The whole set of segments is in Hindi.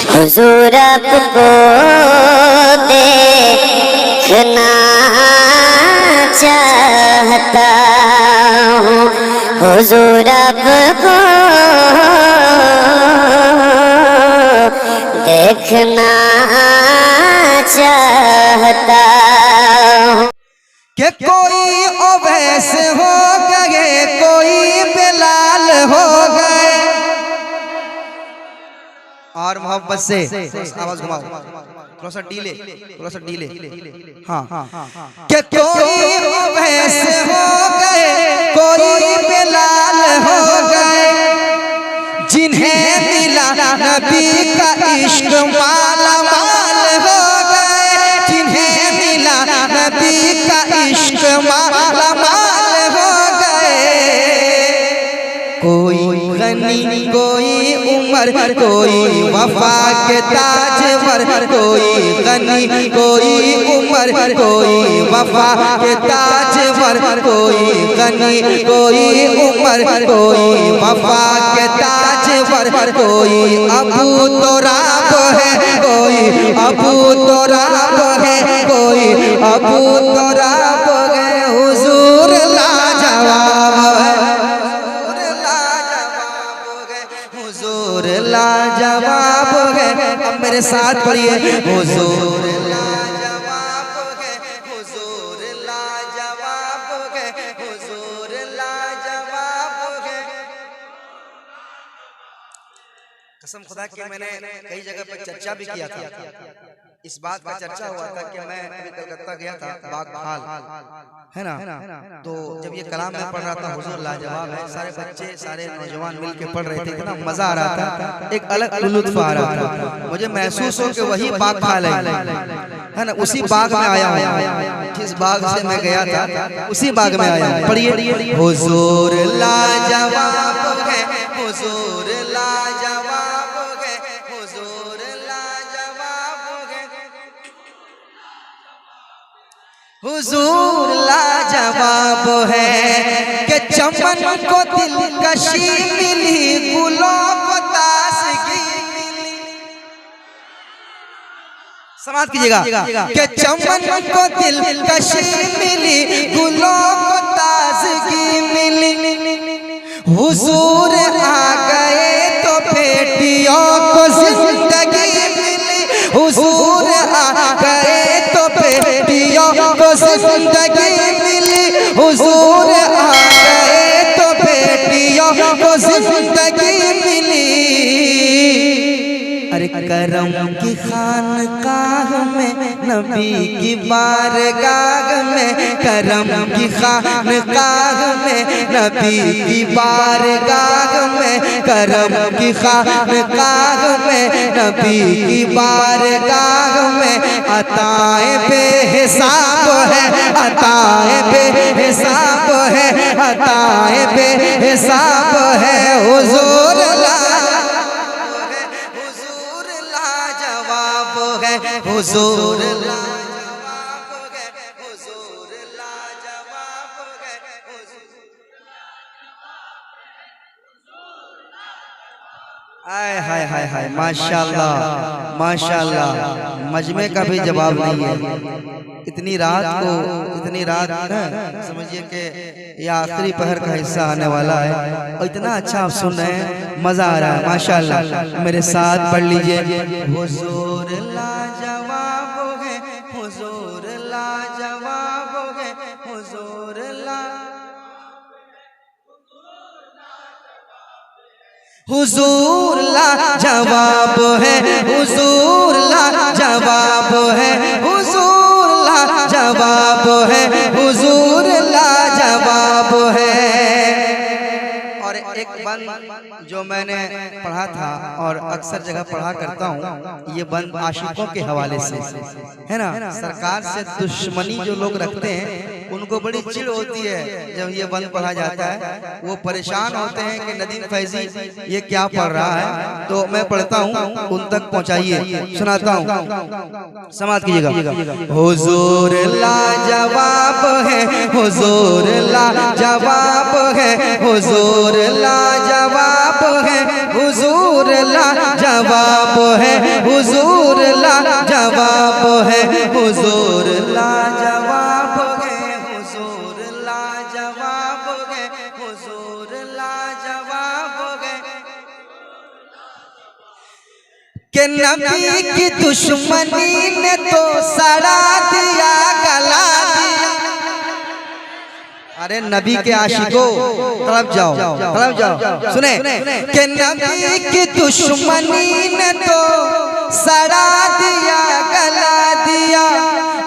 हुजूर आपको देखना चाहता हूँ, हुजूर आपको देखना चाहता हूँ। कि कोई अवैस हो गए, कोई बिलाल हो गए। और मोहब्बत से आवाज घुमाओ, थोड़ा सा डीले, थोड़ा सा डीले। हाँ, कि कोई अवैस हो गए, कोई बिलाल हो गए, जिन्हें मिला नबी का इश्क माला माल हो गए, जिन्हें मिला नबी का इश्क माला माल हो गए। कोई गनी, कोई उमर, कोई वफा के ताजवर, कोई गनी, कोई उमर, कोई वफा के ताजवर, कोई गनी, कोई उमर, कोई वफा के ताजवर, कोई अबू तुराब है, कोई अबू तुराब है, कोई अबू तुराब है। हुजूर लाजवाब है, हुजूर लाजवाब है। अब मेरे साथ पढ़िए, हुजूर लाजवाब है, हुजूर लाजवाब है, हुजूर लाजवाब है। कसम खुदा की मैंने कई जगह पर चर्चा भी किया था। इस बात का चर्चा हुआ था कि मैं अभी कलकत्ता गया था, बागखाल है ना, तो जब ये कलाम में पढ़ रहा था हुजूर लाजवाब है, सारे बच्चे सारे नौजवान मिलके पढ़ रहे थे, इतना मजा आ रहा था, एक अलग लुत्फ आ रहा था। मुझे महसूस हो कि वही बागखाल है ना, उसी बाग में आया हूँ, जिस बाग से मैं गया था उसी बाग में आया हूँ। पढ़िए, हुजूर लाजवाब है, हुजूर लाजवाब है, हुजूर लाजवाब है, हुजूर लाजवाब है। कि चमन को दिलकशी मिली, गुलों को ताजगी मिली। समाप्त कीजिएगा। कि चमन को दिलकशी मिली, गुलों को ताजगी मिली। हुजूर आ गए तो बेटियों को जिंदगी मिली, हुजूर आ गए तो बेटियों को जिंदगी मिली, हुजूर आ गए तो बेटियों को जिंदगी मिली। अरे करम की खानकाह में, नबी की बारगाह में, करम की खानकाह में, नबी की बारगाह में, करम की खानकाह में, नबी की बारगाह में, अताएं बेहिसाब है, अताएं बेहिसाब है, अताएं बेहिसाब है। हुजूर हुजूर लाजवाब है, हुजूर लाजवाब है, आय हाय हाय हाय, माशाल्लाह माशाल्लाह। मजमे का भी जवाब नहीं है। इतनी रात को, इतनी रात समझिए कि ये आखिरी पहर का हिस्सा आने वाला है और इतना अच्छा आप सुन रहे हैं, मजा आ रहा है माशाल्लाह। मेरे साथ पढ़ लीजिए, हुजूर लाजवाब है, हुजूर लाजवाब है, हुजूर ला, हुजूर लाजवाब है, हुजूर लाजवाब है, हुजूर लाजवाब है, हुजूर लाजवाब है। और एक बंद जो मैंने पढ़ा था और अक्सर जगह पढ़ा करता हूँ, ये बंद आशिकों के हवाले से है ना। सरकार से दुश्मनी जो लोग रखते हैं उनको बड़ी चिढ़ होती है जब ये बंद पढ़ा जाता है। वो परेशान होते हैं कि नदीम फैजी ये क्या पढ़ रहा है। तो मैं पढ़ता हूँ, उन तक पहुँचाइए, सुनाता हूँ, समाप्त कीजिएगा। हुजूर लाजवाब है, हुजूर लाजवाब है, हुजूर लाजवाब है, हुजूर लाजवाब है, हुजूर लाजवाब है, हुजूर लाजवाब है, हुजूर लाजवाब है, हुजूर लाजवाब है। कि नबी की दुश्मनी ने तो सड़ा दिया, गला दिया। अरे नबी के आशिकों तरफ जाओ, तरफ जाओ, सुने कि नबी की दुश्मनी ने तो सड़ा दिया, गला दिया।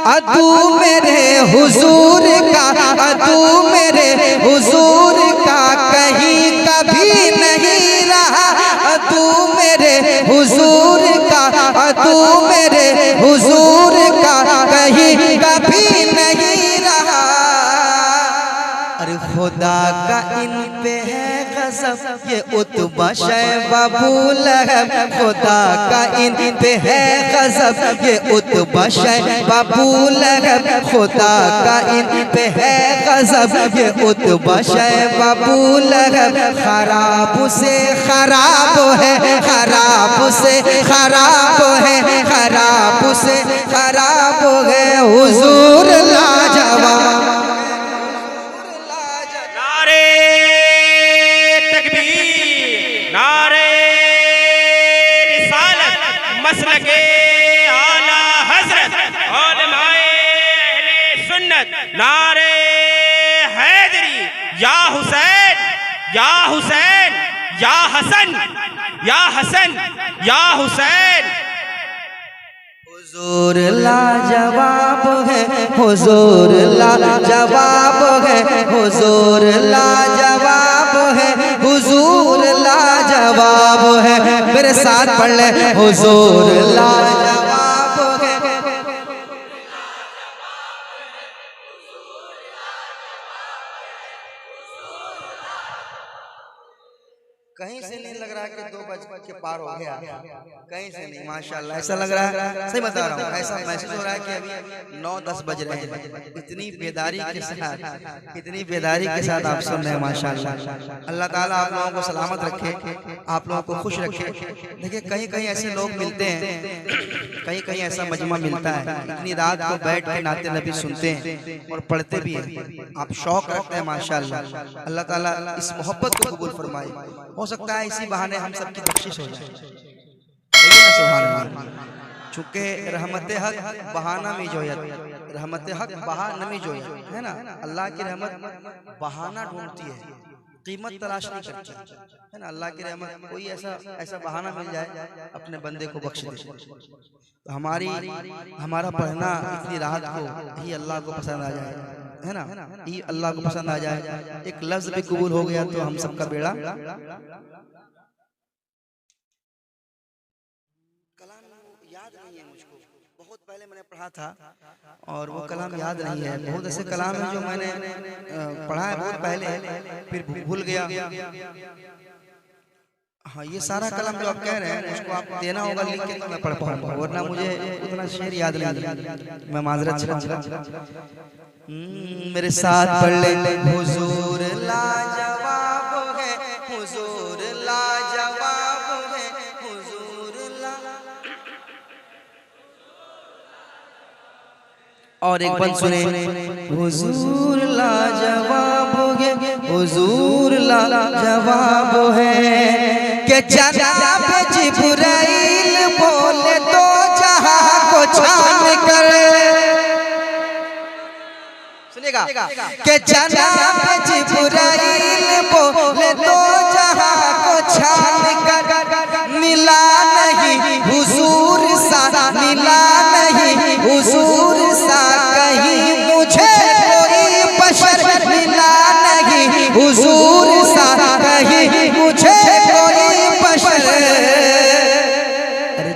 अदू मेरे हुजूर का, अदू मेरे हुजूर का कहीं कभी नहीं रहा। अदू मेरे हुजूर का, अदू मेरे हुजूर का कहीं कभी नहीं रहा। अरे खुदा का इन पे है गज़ब, ये उतबा शैबा अबू लहब। खुदा का इन पे है गज़ब, ये उतबा शैबा अबू लहब। खुदा का इन पे है गज़ब, ये उतबा शैबा अबू लहब। खराब से खराब है, खराब से खराब है, खराब से खराब है, हुजूर लाजवाब। मसलके आला हजरत उलमाए अहले सुन्नत, नारे हैदरी, या हुसैन, या हुसैन, या हसन, या हसन, या हुसैन। हुजूर लाजवाब है, हुजूर लाजवाब है, हुजूर लाजवाब है, हुजूर लाजवाब है। मेरे साथ पढ़ ले, हुजूर लाजवाब है। कहीं से नहीं लग रहा कि 2 बज के पार हो गया, कहीं से नहीं, माशाल्लाह ऐसा लग रहा है, सही बता रहा हूँ, ऐसा महसूस हो रहा है कि अभी 9-10 बज रहे हैं। इतनी बेदारी के साथ, इतनी बेदारी के साथ आप सुन रहे हैं, माशाल्लाह। अल्लाह ताला आप लोगों को सलामत रखे, आप लोगों को खुश रखे। देखिए कहीं कहीं ऐसे लोग मिलते हैं, कहीं कहीं ऐसा मजमा मिलता है, इतनी रात को बैठ के नाते नबी सुनते हैं और पढ़ते भी हैं। आप शौक रखते हैं, माशाल्लाह। अल्लाह ताला इस मोहब्बत को कबूल फरमाए। हो सकता है इसी बहाने हम सबकी बख्शिश हो जाए। चूँकि रहमत हक बहाना में जो है, रहमत हक बहाना में जो है ना, अल्लाह की रहमत बहाना ढूंढती है, कीमत तलाश नहीं करती है ना। अल्लाह की रहमत कोई ऐसा बहाना मिल जाए अपने बंदे को बख्श दे। तो हमारा पढ़ना इतनी राहत को ही अल्लाह को पसंद आ जाए, है ना, ये अल्लाह को पसंद आ जाए। एक लफ्ज भी कबूल हो गया तो हम सबका बेड़ा। कलाम याद नहीं है मुझको, बहुत पहले मैंने पढ़ा था और वो कलाम याद नहीं है। बहुत ऐसे कलाम है जो मैंने पढ़ा है बहुत पहले, फिर भूल गया। हाँ, ये सारा कलाम जो आप कह रहे हैं उसको आप देना होगा लिख के, तो मैं पढ़ पाऊंगा, वरना मुझे उतना शेर याद नहीं, मैं माजरत चाहूंगा। मेरे साथ पढ़ ले, हुजूर लाजवाब है, हुजूर लाजवाब है, हुजूर ला। और एक बंद सुने, हुजूर लाजवाब है, हुजूर लाजवाब है। के जनाब जिब्राइल बोले तो जहां को छान कर, सुनेगा, के जनाब जिब्राइल बोले तो जहां को छान कर। मिला नहीं हुजूर सा, मिला नहीं हुजूर सा कहीं मुझे कोई बशर। मिला नहीं हुजूर सा कहीं मुझे कोई बशर।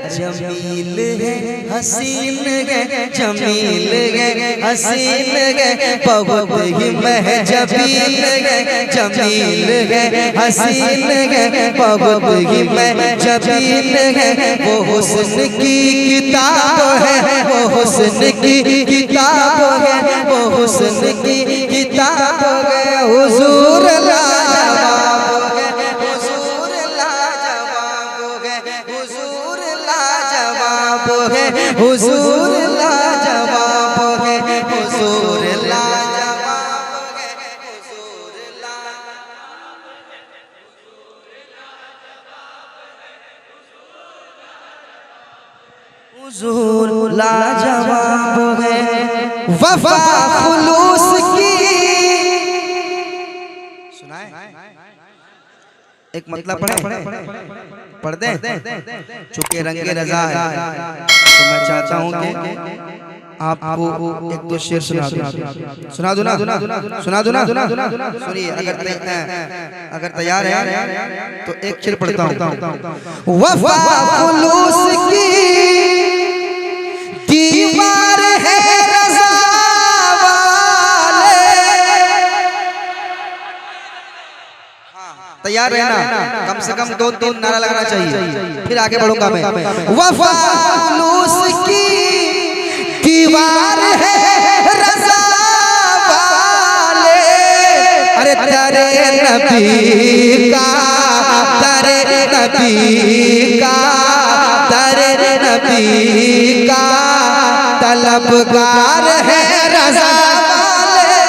जमील है हसीन है, जमील है हसीन है, बहुत ही महजबील है, जमील है हसीन है, बहुत ही महजबील है। वो हुस्न की किताब है, वो हुस्न की किताब है, वो हुस्न की किताब है। हुजूर लाजवाब है, हुजूर लाजवाब है, हुजूर लाजवाब है, हुजूर लाजवाब है, हुजूर लाजवाब है, हुजूर हुजूर लाजवाब है। वफा खुलूस की सुनाए एक मतलब पढ़ दे। चूंकि रंगे रजा है तो मैं चाहता हूँ कि आपको एक दो शेर सुना दूं ना। सुनिए, अगर तैयार है तो एक शेर पढ़ता हूँ। वफा खुलूस की दीवार है रज़ा वाले। तैयार रहना, कम से कम 2-3 नारा लगाना चाहिए, फिर आगे बढ़ूंगा मैं। वफा खुलूस की दीवार है रज़ा वाले। अरे तेरे नबी का, तेरे नबी का, तेरे नबी का तलबगार है रज़ा वाले।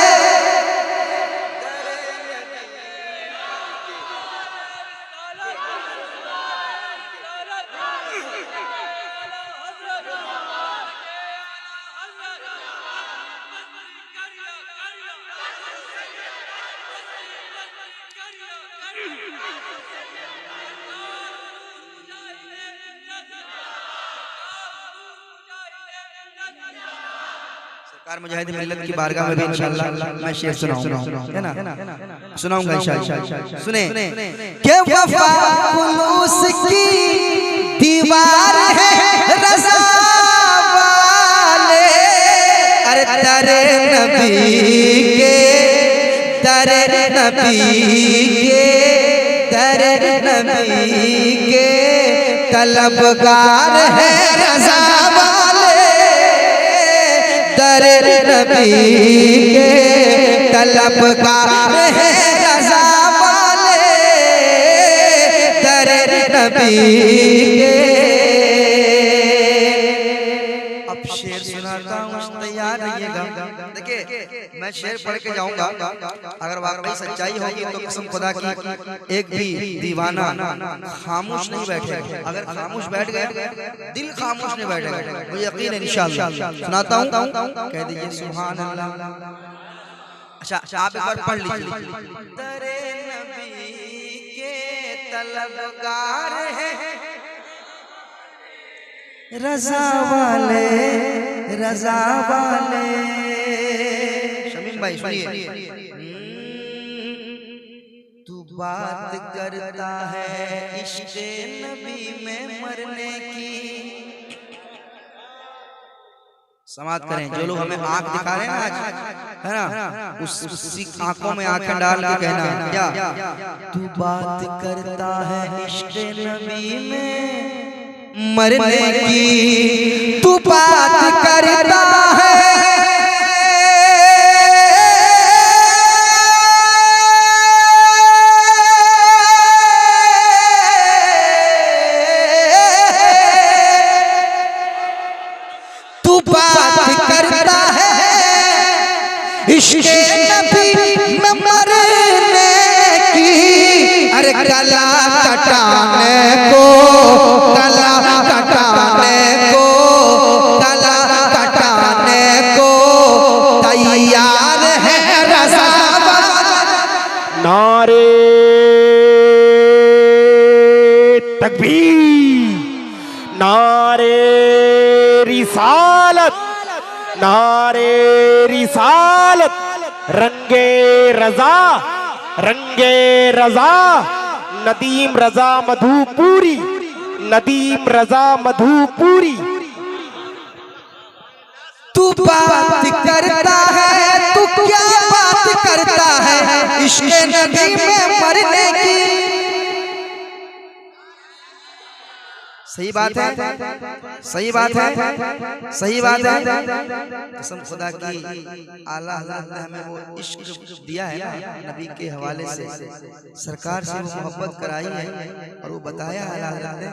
सरकार मुजाहिद मिल्लत की बारगाह में भी इंशाअल्लाह मैं शेर सुनाऊंगा, है ना, सुनाऊंगा इंशाअल्लाह। सुने के वफा खुलूस की दीवार है रज़ा वाले। अरे तेरे नबी के, तेरे नबी के, तेरे नबी के तलबगार है रज़ा वाले। तेरे नबी के तलबगार है रज़ा वाले। तेरे नबी के। अब शेर सुनाता हूँ, तैयार रहिएगा। देखिए मैं शेर पढ़ के जाऊंगा, अगर वाकई सच्चाई होगी तो कसम खुदा की एक भी दीवाना खामोश नहीं बैठेगा। अगर खामोश बैठ गया, दिल खामोश नहीं बैठेगा, मुझे यकीन है इंशाअल्लाह। सुनाता हूँ, कह दीजिए सुभान अल्लाह। अच्छा आप एक बार पढ़ लीजिए। तेरे नबी के तलबगार है रज़ा वाले, रज़ा वाले। शमीम भाई सुनिए। तू बात करता है इश्क़े नबी में मरने की। समाप्त करें। जो लोग हमें आंख दिखा रहे हैं आज, है ना, उसी आंखों में आंखें डाल के कहना है क्या, तू बात करता है इश्क़े नबी में मरने की, तू बात करता है इश्क़े नबी में मरने की। अरे गला कटाने को, गला कटाने को, गला कटाने को तैयार है रज़ा वाले। नारे तकबीर, नारे रिसालत, नारे रिसालत। रंगे रजा, रंगे रजा, नदीम रजा मधुपुरी नदीम रजा मधुपुरी। तू बात करता है, तू क्या बात करता है इश्क़ नबी में मरने की। सही बात है, सही बात है, सही बात है। कसम खुदा की आला हज़रत ने हमें वो इश्क़ दिया है ना नबी के हवाले से, सरकार से वो मोहब्बत कराई है और वो बताया आला हज़रत ने,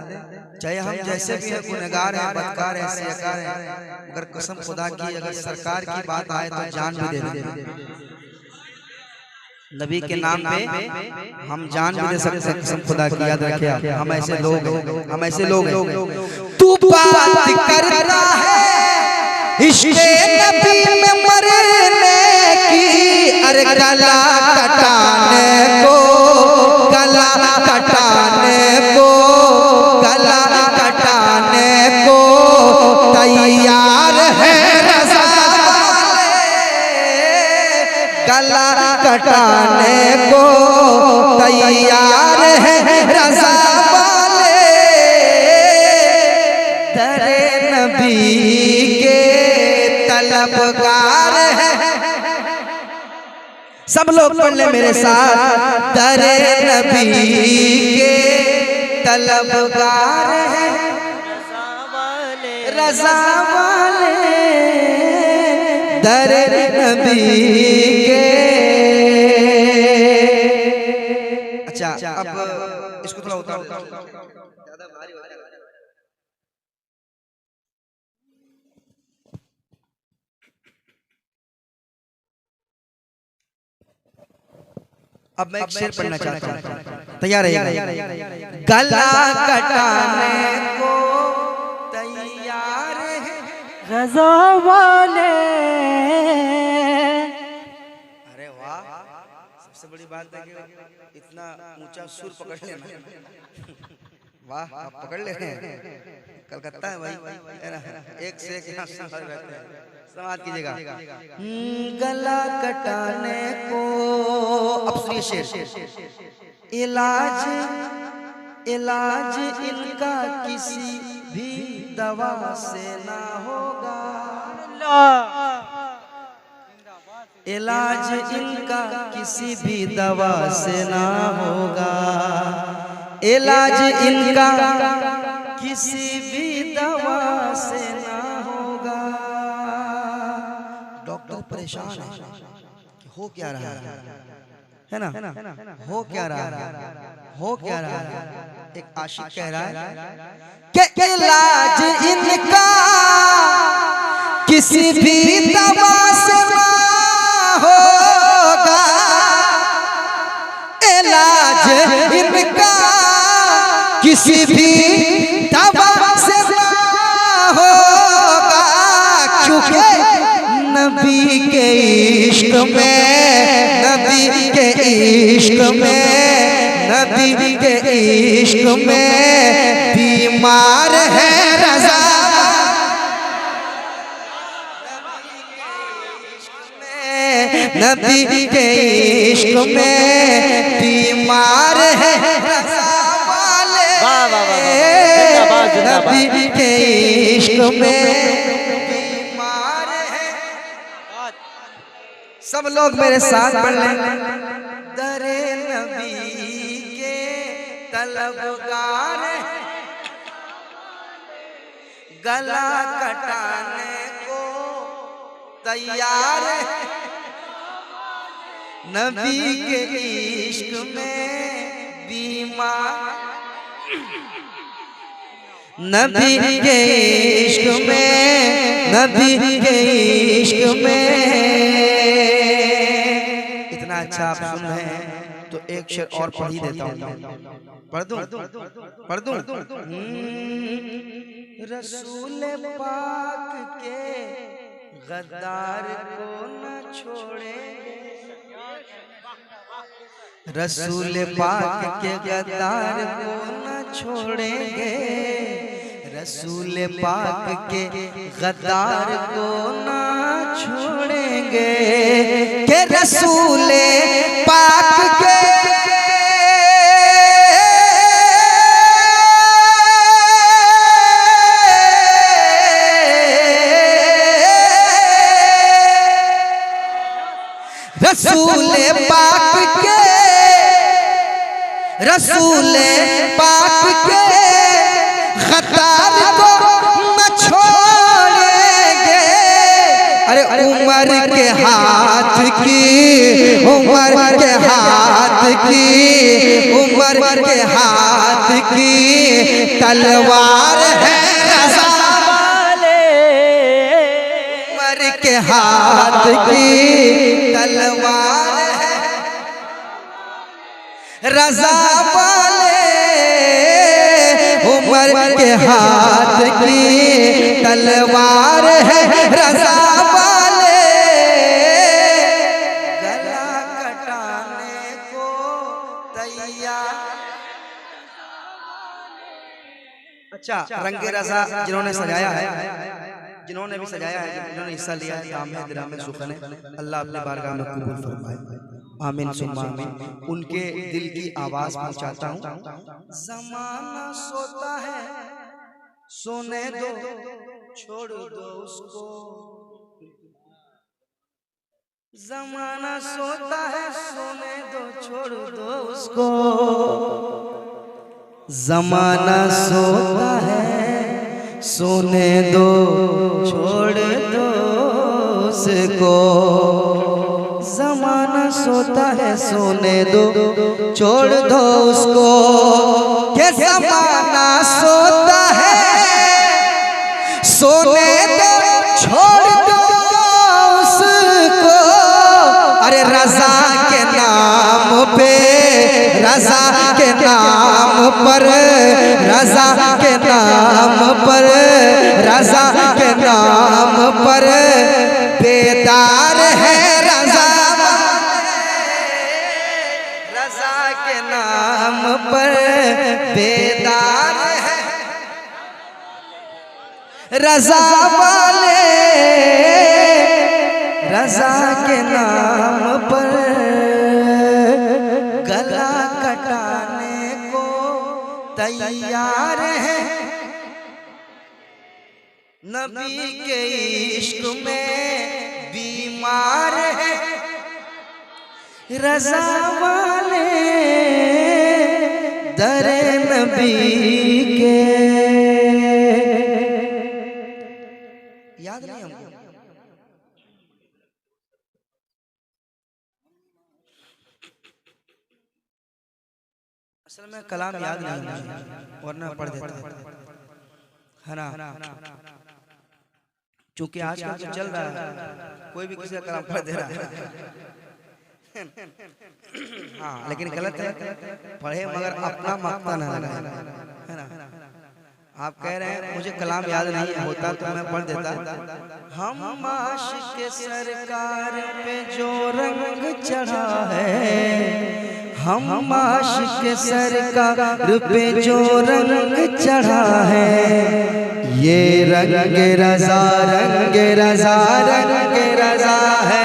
चाहे हम जैसे भी हैं, गुनहगार हैं, बदकार हैं, सियाकार हैं, मगर कसम खुदा की अगर सरकार की बात आए तो जान भी दे देंगे। नबी के नाम पे हम जान भी दे सकते हैं। कसम खुदा की याद रखिए, हम ऐसे लोग हैं, हम ऐसे लोग हैं। तू बात करता है इश्क़ नबी में मरने की, अरे गला कटाने को, गला कटाने को, गला कटाने को तैयार है रज़ा वाले, गला कटाने को तैयार है रज़ा वाले, दरे नबी के तलबगार है। सब लोग पढ़ ले मेरे साथ, दरे नबी के तलबगार है रज़ा वाले, दरे नबी के। अच्छा अब इसको थोड़ा उतार दो, ज़्यादा भारी हो जाएगा। अब मैं एक शेर पढ़ना चाहता हूँ, तैयार है? गला कटाने को तैयार है रज़ा वाले। अरे वाह, सबसे बड़ी बात है कि इतना ऊंचा सुर पकड़ लेना। वाह, आप पकड़ ले रहे हैं। कलकत्ता है भाई, है ना, एक से एक यहाँ संभाल रहते हैं। समाज कीजिएगा। गला कटाने को, अब सुनिए शेर। इलाज इलाज इनका किसी भी दवा से ना होगा, इलाज इनका किसी भी दवा से ना होगा, इलाज इनका किसी भी दवा से ना होगा। डॉक्टर परेशान है कि हो क्या रहा है ना, हो क्या रहा है, हो क्या रहा है। एक आशिक कह रहा है कि इलाज इनका किसी भी दवा से ना होगा, इलाज इनका किसी भी दवा से ना होगा, क्योंकि नबी के इश्क में, नबी के इश्क में, नबी के इश्क में बीमार है रज़ा, नबी के इश्क में बीमार है रज़ा वाले, नबी के इश्क में बीमार है। सब लोग मेरे साथ पढ़ लें। दरे नबी के तलबगार गला कटाने को तैयार, नबी के इश्क में बीमार, नबी के इश्क में, नबी के इश्क में। इतना अच्छा आप सुन रहे हैं तो एक शेर और पढ़ ही देता हूँ। पढ़ दूं, पढ़ दूं। रसूल पाक के गद्दार को न छोड़ेंगे, रसूल पाक के गद्दार को न छोड़ेंगे, रसूल पाक के गद्दार को न छोड़ेंगे, के रसूल पाक के रसूल पाक के खतार को न छोड़ेंगे। अरे उमर के हाथ की, उमर के हाथ की, उमर के हाथ की तलवार है रज़ा वाले, उमर के हाथ की तलवार है रज़ा वाले, उमर के हाथ की तलवार है रज़ा वाले। गला कटाने को तैयार। अच्छा, रंगे रज़ा जिन्होंने सजाया है, जिन्होंने भी सजाया है, जिन्होंने हिस्सा लिया है, दाम में सुखन है, अल्लाह अपने बारगाह में कबूल फरमाए। आमीन सुम्मा आमीन। उनके दिल की आवाज पहुंचाता हूँ। ज़माना सोता है सोने दो, छोड़ दो उसको। ज़माना सोता है सोने दो, छोड़ दो उसको। ज़माना सोता है सोने दो, छोड़ दो उसको। ज़माना सोता है सोने दो, छोड़ दो उसको। के ज़माना सोता है सोने दो, छोड़ दो उसको। अरे रज़ा के नाम पे, रज़ा के नाम पर, रज़ा के नाम पर, रज़ा के नाम पर बेदार है रज़ा, रज़ा के नाम पर बेदार है रज़ा वाले, रज़ा के नाम पर गला कटाने को तैयार है। नबी के इश्क में बीमार है रज़ा वाले, दरे नबी के। याद नहीं हमको? असल में कलाम याद नहीं है, वरना पढ़ देता है ना। चूंकि आजकल जो चल रहा है, कोई भी किसी का कलाम पढ़ दे रहा है। हाँ, लेकिन गलत है, पढ़े मगर अपना मक्ता ना लगाए, है ना। आप कह रहे हैं मुझे कलाम याद नहीं होता तो मैं पढ़ देता। हम आशिक सरकार पे जो रंग चढ़ा है, हम आशिक सरकार पे जो रंग चढ़ा है, ये रंग रज़ा, रंग रज़ा, रंग रज़ा है।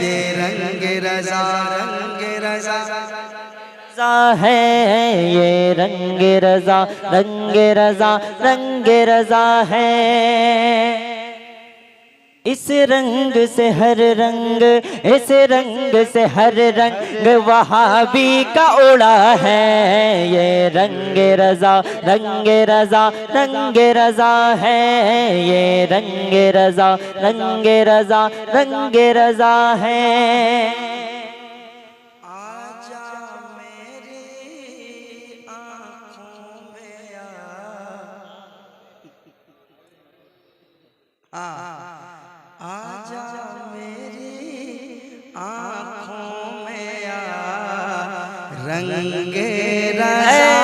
ये रंग रज़ा, रंग रज़ा है, ये रंग रज़ा, रंग रज़ा, रंग रज़ा है। इस रंग से हर रंग, इस रंग से हर रंग वहाबी का उड़ा है। ये रंग रज़ा, रंग रज़ा, रंग रज़ा है। ये रंग रज़ा, रंग रज़ा, रंग रज़ा है। आजा मेरी आँखों में आजा मेरी आँखों में रंगे रज़ा,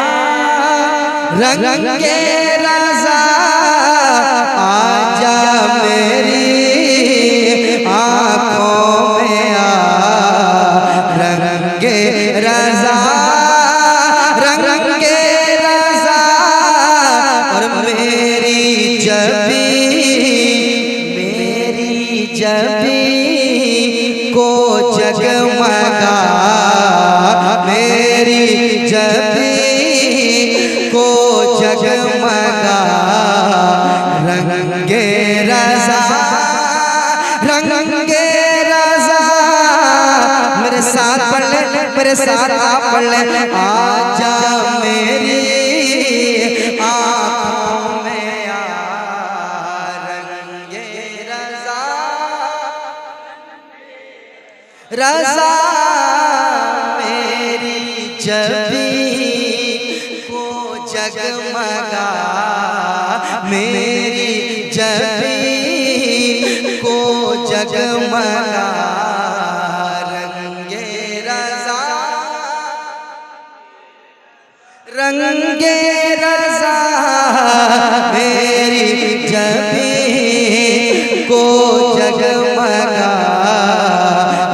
रंगे रज़ा। आजा मेरी आँखों में रंगे रज़ा, रंगे रज़ा। और मेरी जबी को जगमगा, मेरी जबी को जगमगा रंगे रज़ा, रंगे रज़ा। मेरे साथ पढ़ ले, मेरे साथ आप पढ़ ले। रज़ा मेरी जबी को जगमगा, मेरी जबी को जगमगा, रंगे रज़ा, रंगे रज़ा मेरी जबी को जगमगा,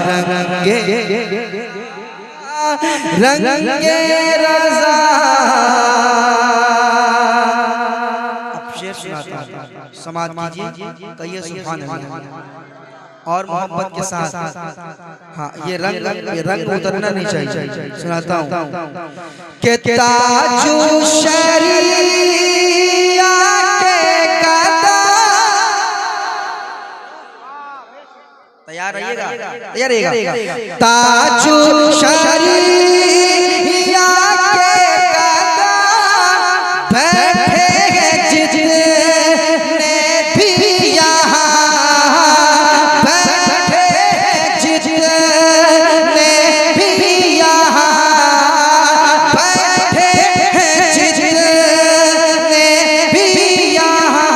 रंगे रंगे रज़ा। अब शेर सुनाता हूं, समाज कीजिए, कहिए सुभान अल्लाह और मोहब्बत के साथ। हाँ, ये रंग उतरना नहीं चाहिए। सुनाता हूँ कि ताजु शरिया के कदम, तैयार रहिएगा, तैयार रहिएगा। ताजु शरिया के कदम बैठे हैं जितने भी यहाँ, बैठे हैं जितने भी यहाँ, बैठे हैं जितने भी यहाँ,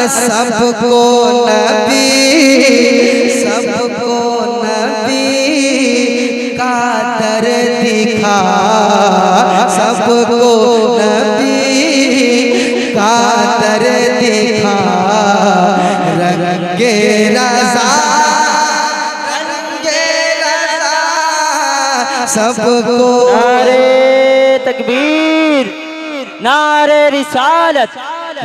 सबको नबी, सबको नबी का दर दिखा, सबको नबी का दर दिखा, रंगे रज़ा, रंगे रज़ा सबको। नारे तकबीर, नारे रिसालत,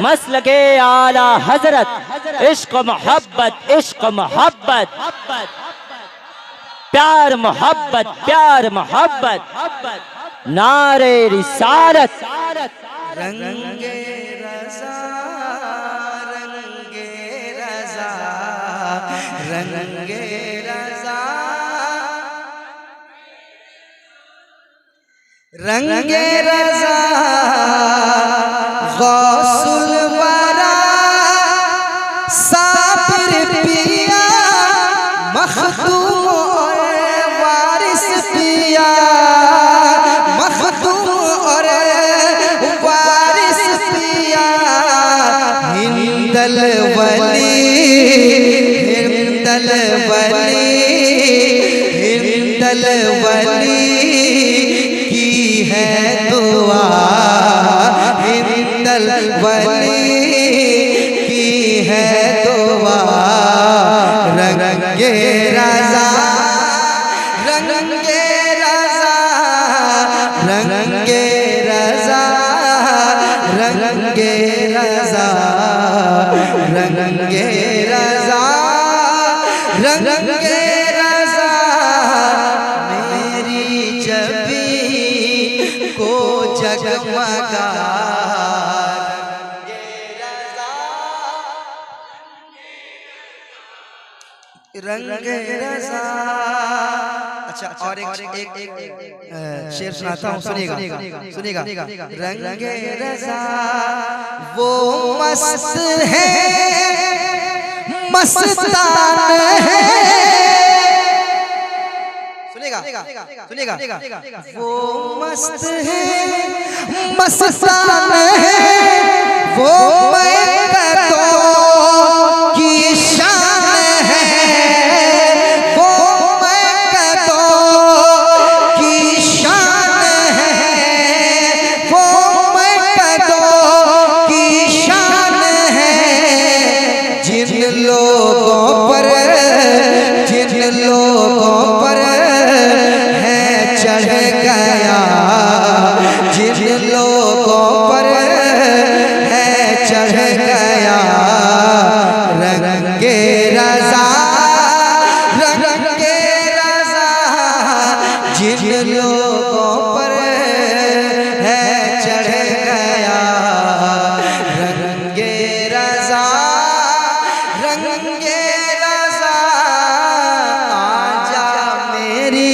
मसलके आला हजरत, इश्क मोहब्बत, इश्क मोहब्बत, प्यार मोहब्बत, प्यार मोहब्बत, नारे रिसालत। रंगे रज़ा, रंगे रज़ा, रंगे रज़ा, रंगे रज़ा, गौसुल वरा साबिर पिया, मखदूम और वारिस पिया, मखदूम और वारिस पिया, हिंदल वली, हिंदल वली, हिंदल वली की है दुआ, हिंदल वली की है दुआ, रंगे रज़ा, रंगे रज़ा, रंगे रज़ा, रंगे रज़ा, रंगे रज़ा, रंगे रज़ा मेरी जबी को जगमगा, रंगे रज़ा। अच्छा, और एक शेर सुनाता हूँ, सुनिएगा, सुनिएगा। रंगे रज़ा वो मस्त है, मस्तान है, सुनिएगा, सुनिएगा, वो मस्त है, मस्तान है, वो मैं तो की शान है, वो मैं तो की शान है, वो मैं तो की शान है, जिन लोगों पर, जिन लोगों पर है चढ़ गया, जिन लोगों पर है चढ़ गया, रंगे रज़ा, रंगे रज़ा, जिन लोगों पर है चढ़ गया, रंगे रज़ा, रंगे रज़ा, आजा मेरी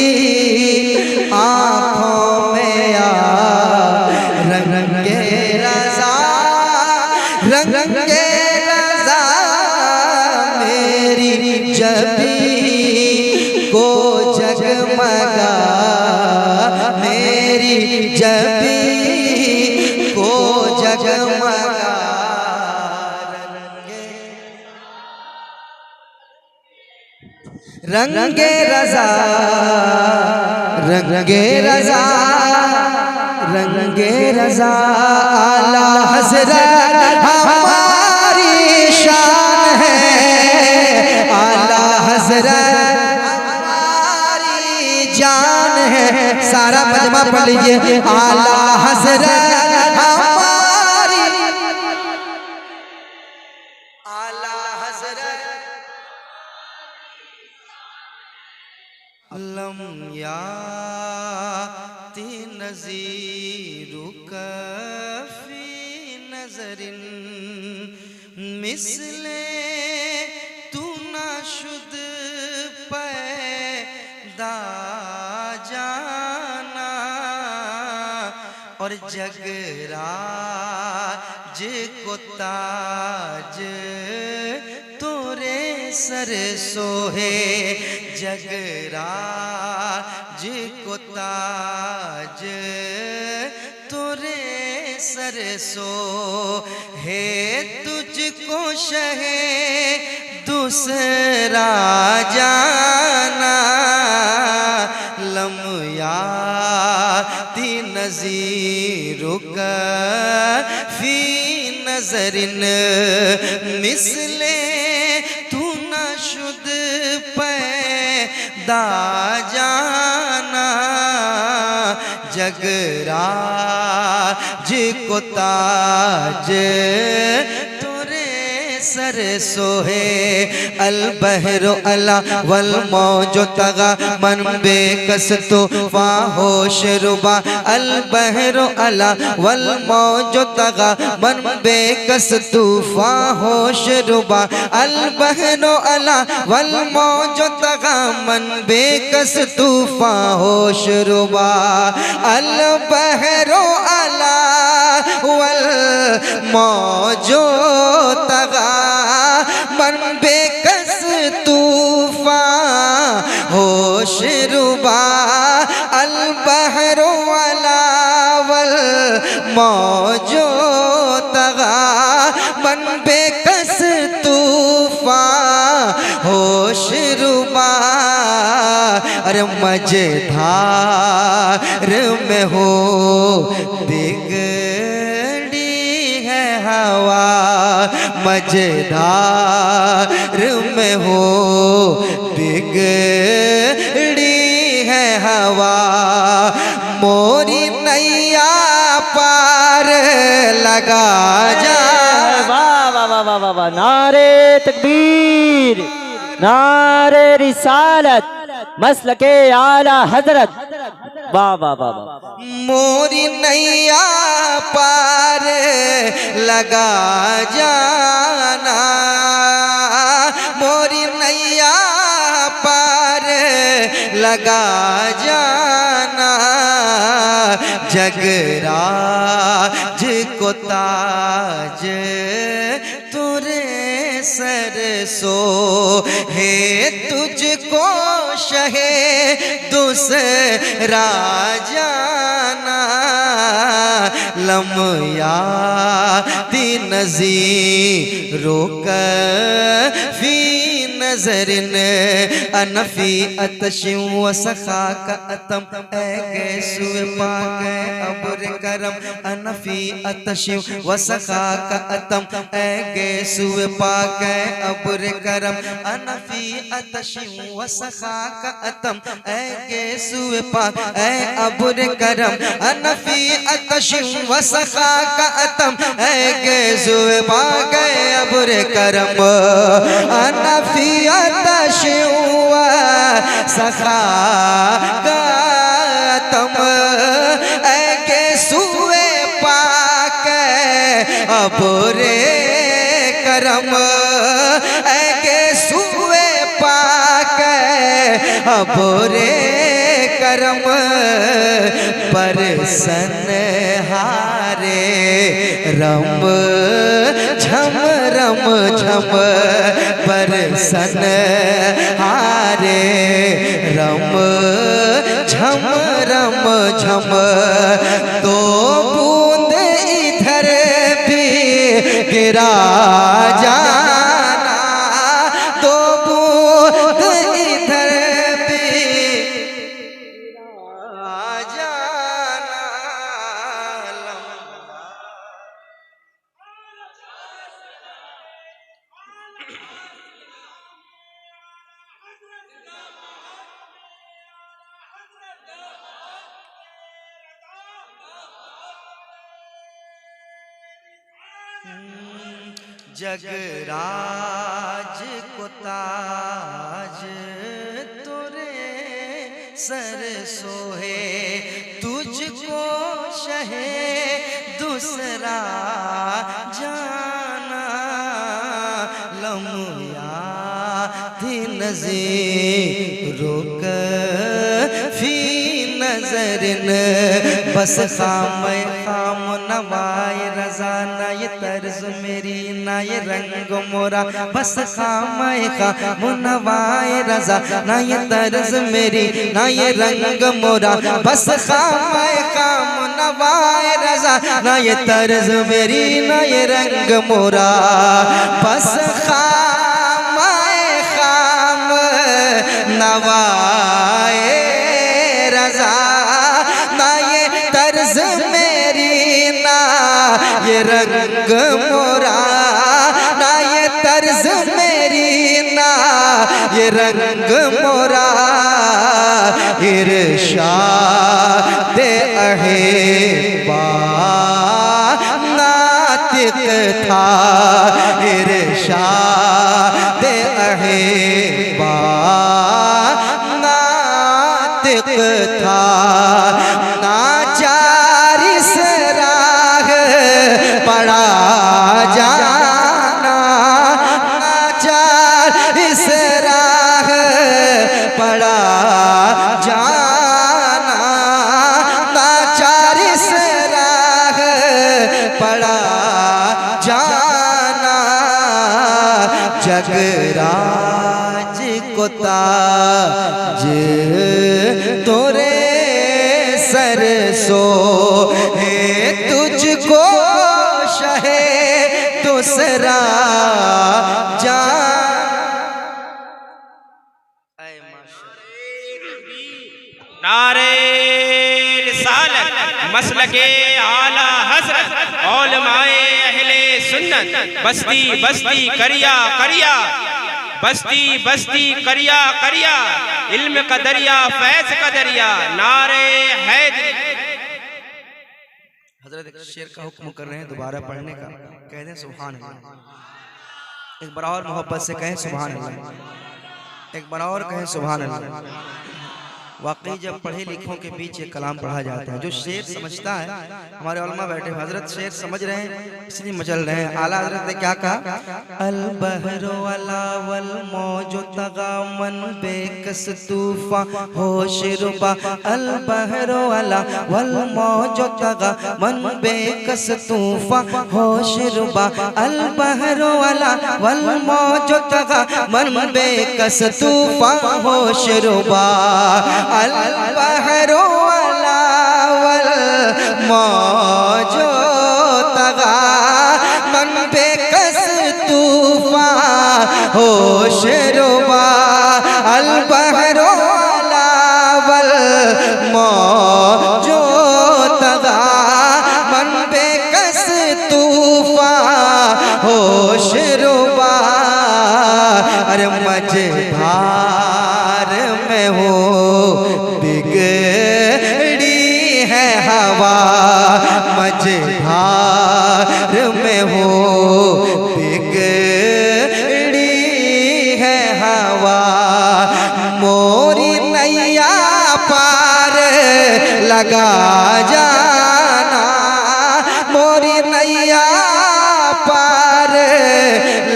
आँखों में आ, रंगे रज़ा, रंगे रज़ा मेरी जबी को रंगे रजा रंगे रजा रंगे रजा आला हज़रत हमारी शान है, आला हज़रत हमारी जान है। सारा मजमा पढ़ लीजिए, आला हज़रत हमारी, आला हज़रत लम याति नज़ीरुक फ़ी नज़रिन मिस्ले तू ना शुद पैदा जाना, और जगराज को ताज तोरे सर सोहे, जगराज को ताज तोरे सर सोहे, तुझको शहे दूसरा जाना। लम याति नज़ीरुक फ़ी नज़रिन मिस्ले तू ना शुद पैदा जाना, जगराज को ताज सर सोहे। अल बहरो अला वल मौजो तगा मन बेकस तूफा होश रुबा, अल बहरो अला वल मौजो तगा मन बेकस तूफा होश रुबा, अल बहरो अला वल मौजो तगा मन बेकस तूफा होश रुबा, अल बहरो अला वल मौजो तगा मन बेकस तूफा होश रुबा, अल बहरो अला वल मौजो तगा मन बेकस तूफा होश रुबा। अरे मझधार में हो बिगड़ी है हवा, मझधार में हो बिगड़ी है हवा, मोरी नैया पार लगा जा। वाह वाह वाह वाह वाह, नारे तकबीर, नारे रिसालत, मसलके आला हजरत, वाह वाह वाह वाह। मोरी नैया पार लगा जाना, मोरी नैया पार लगा जाना, जगराज को ताज तुरे सर सोहे, तुझको शहे दूसरा जाना। लम याति नज़ीरुक फ़ी नज़रिन अनफ़ी अतशिं व सख़ाक अतम, ऐ गैसुए पाक अब्र करम, अनफ़ी अतशिं व सख़ाक अतम, ऐ गैसुए पाक अब्र करम, अनफ़ी अतशिं व सख़ाक अतम, ऐ गैसुए पाक ऐ अब्र करम, अनफ़ी अतशिं व सख़ाक अतम, ऐ गैसुए पाक अब्र करम, अनफ़ी अतशिं व सख़ाक अतम, ऐ गैसुए पाक अब्र करम, ऐ गैसुए पाक अब्र करम, परसन हारे रम झम रम झम, परसन हारे रम झम रम झम, तो बूंद इधर भी गिरा जाना, तो बूंद इधर जगराज को ताज तोरे सर सोहे, तुझको शहे दूसरा जाना। लम्या थी नज़ीरों का फी नज़रिन, बस खाम खाम नवाए रज़ा, ना ये तर्ज मेरी ना ये रंग मोरा। बस खाम खाम नवाए रज़ा, ना ये तर्ज मेरी ना ये रंग मोरा। बस खाम खाम नवाए रज़ा, ना ये तर्ज मेरी ना ये रंग मोरा। बस खाम खाम नवाए रज़ा, ना ये तर्ज मेरी ना ये रंग मोरा। ना ये तर्ज मेरी ना ये रंग मोरा। इरशाद अहिबा नातिक था, इरशाद अहिबा नातिक था। नाचार से राग पड़ा जाना, नाचार से राग पड़ा जाना। नाचार से राग पड़ा जाना। जगराज को ताज तोरे सर सो है, तुझको शहे दूसरा जान। नारे रिसालत मसलके आला हज़रत औलमाए अहले सुन्नत। बस्ती बस्ती करिया करिया, बस्ती बस्ती करिया करिया, इल्म का दरिया फैज़ का दरिया। नारे हैदरी। हजरत एक शेर का हुक्म कर रहे हैं दोबारा पढ़ने का, कह दें सुभान अल्लाह। एक बार और मोहब्बत से कहें सुभान अल्लाह, एक बार और कहें सुभान अल्लाह। वाकई जब पढ़े लिखों के बीच ये कलाम पढ़ा जाता है, जो शेर समझता है, हमारे उलमा बैठे हजरत शेर समझ रहे हैं इसलिए मचल रहे हैं। आला हजरत ने क्या कहा? अल बहरो अला वल मौजो तगा मन बेकस तूफा होश रुबा। अल बहरो अला वल मौजो तगा मन बेकस तूफा होश रुबा। अल बहरो अला वल मौजो तगा मन बेकस तूफा होश रुबा। अल बहरो अला वल मौजो तगा मन बेकस तूफा होश रुबा। अल बहरो अला वल मौजो तगा मन बेकस तूफा होश रुबा। अरे मझधार में हो बिगड़ी है हवा, मझधार में हो बिगड़ी है हवा। मोरी नैया पार लगा जाना, मोरी नैया पार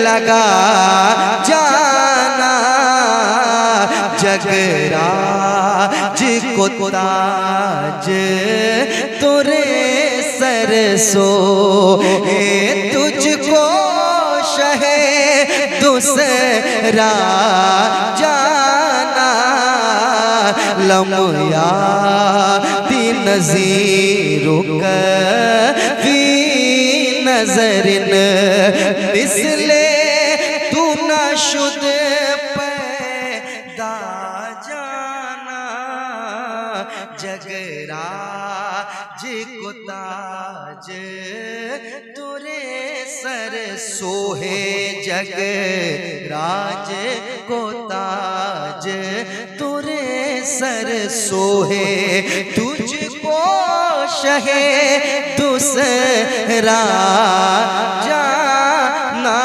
लगा जाना। जगराज को ताज तोरे सर सो है, तुझको शहे दूसरा जाना। लम्या दी नज़ीरों का फी नज़रिन, इसलिए तू न शुद्ध पैदा जाना। जगराज को ताज तोरे सर सोहे जग राज को ताज, तुरे सर सोहे तुझको शहे दूसरा जाना।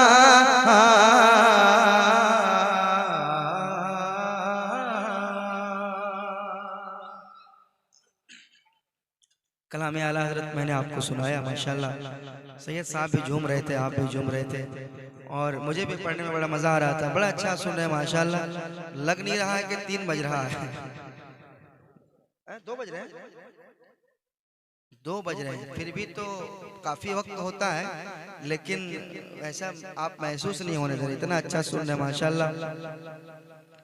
कलाम आला हजरत मैंने आपको सुनाया, माशाल्लाह सैयद साहब भी झूम रहे थे, आप भी झूम रहे थे, और मुझे भी पढ़ने में बड़ा मजा आ रहा था। बड़ा अच्छा सुन रहे हैं माशाल्लाह। लग नहीं रहा है कि 3 बज रहा है। 2 बज रहे हैं, 2 बज रहे हैं, फिर भी तो काफी वक्त होता है, लेकिन ऐसा आप महसूस नहीं होने दे रहे। इतना अच्छा सुन रहे हैं माशाल्लाह।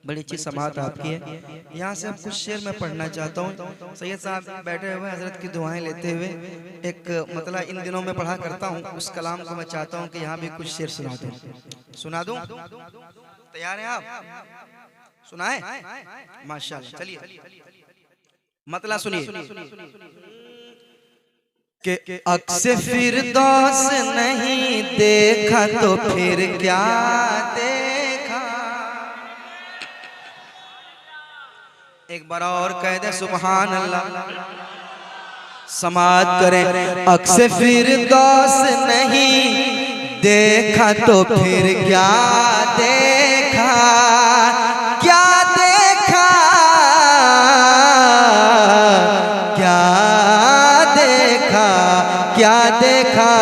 बड़ी अच्छी समात आपकी है। यहाँ से अब कुछ शेर मैं पढ़ना चाहता हूँ। सैयद साहब बैठे हुए हजरत की दुआएं लेते हुए एक मतलब इन दिनों में पढ़ा करता हूँ, उस कलाम को मैं चाहता हूँ कि यहाँ भी कुछ शेर सुना दूँ। सुना दूँ? तैयार हैं आप? सुनाए? माशाल्लाह। चलिए मतलब सुनिए कि अक्से फिरदौस नहीं देखा तो फिर क्या देखा। एक बार और कह दे सुभान अल्लाह। समात करें। अक्से फिरदौस नहीं देखा तो फिर क्या देखा, क्या देखा, क्या देखा, क्या देखा,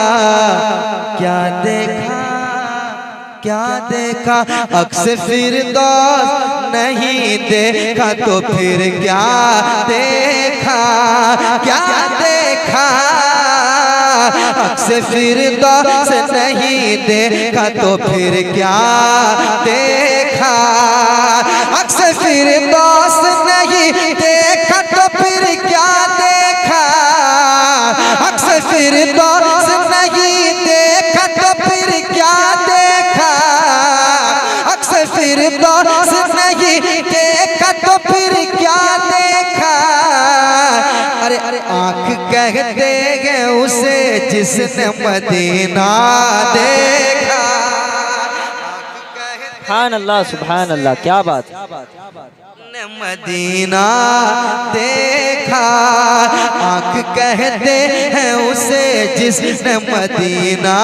क्या देखा, क्या देखा। अक्से फिरदौस नहीं देखा तो फिर क्या देखा, क्या देखा। अक्से फिरदौस नहीं देखा तो फिर क्या देखा। अक्से फिरदौस नहीं देखा तो फिर क्या देखा। अक्से फिरदौस नहीं देखा तो फिर क्या देखा। अक्से फिरदौस नहीं देखा तो फिर क्या देखा। अरे आँख कहते हैं उसे जिसने मदीना देखा। सुभान अल्लाह, सुभान अल्लाह, क्या बात। ने मदीना देखा। आँख कहते हैं उसे जिसने मदीना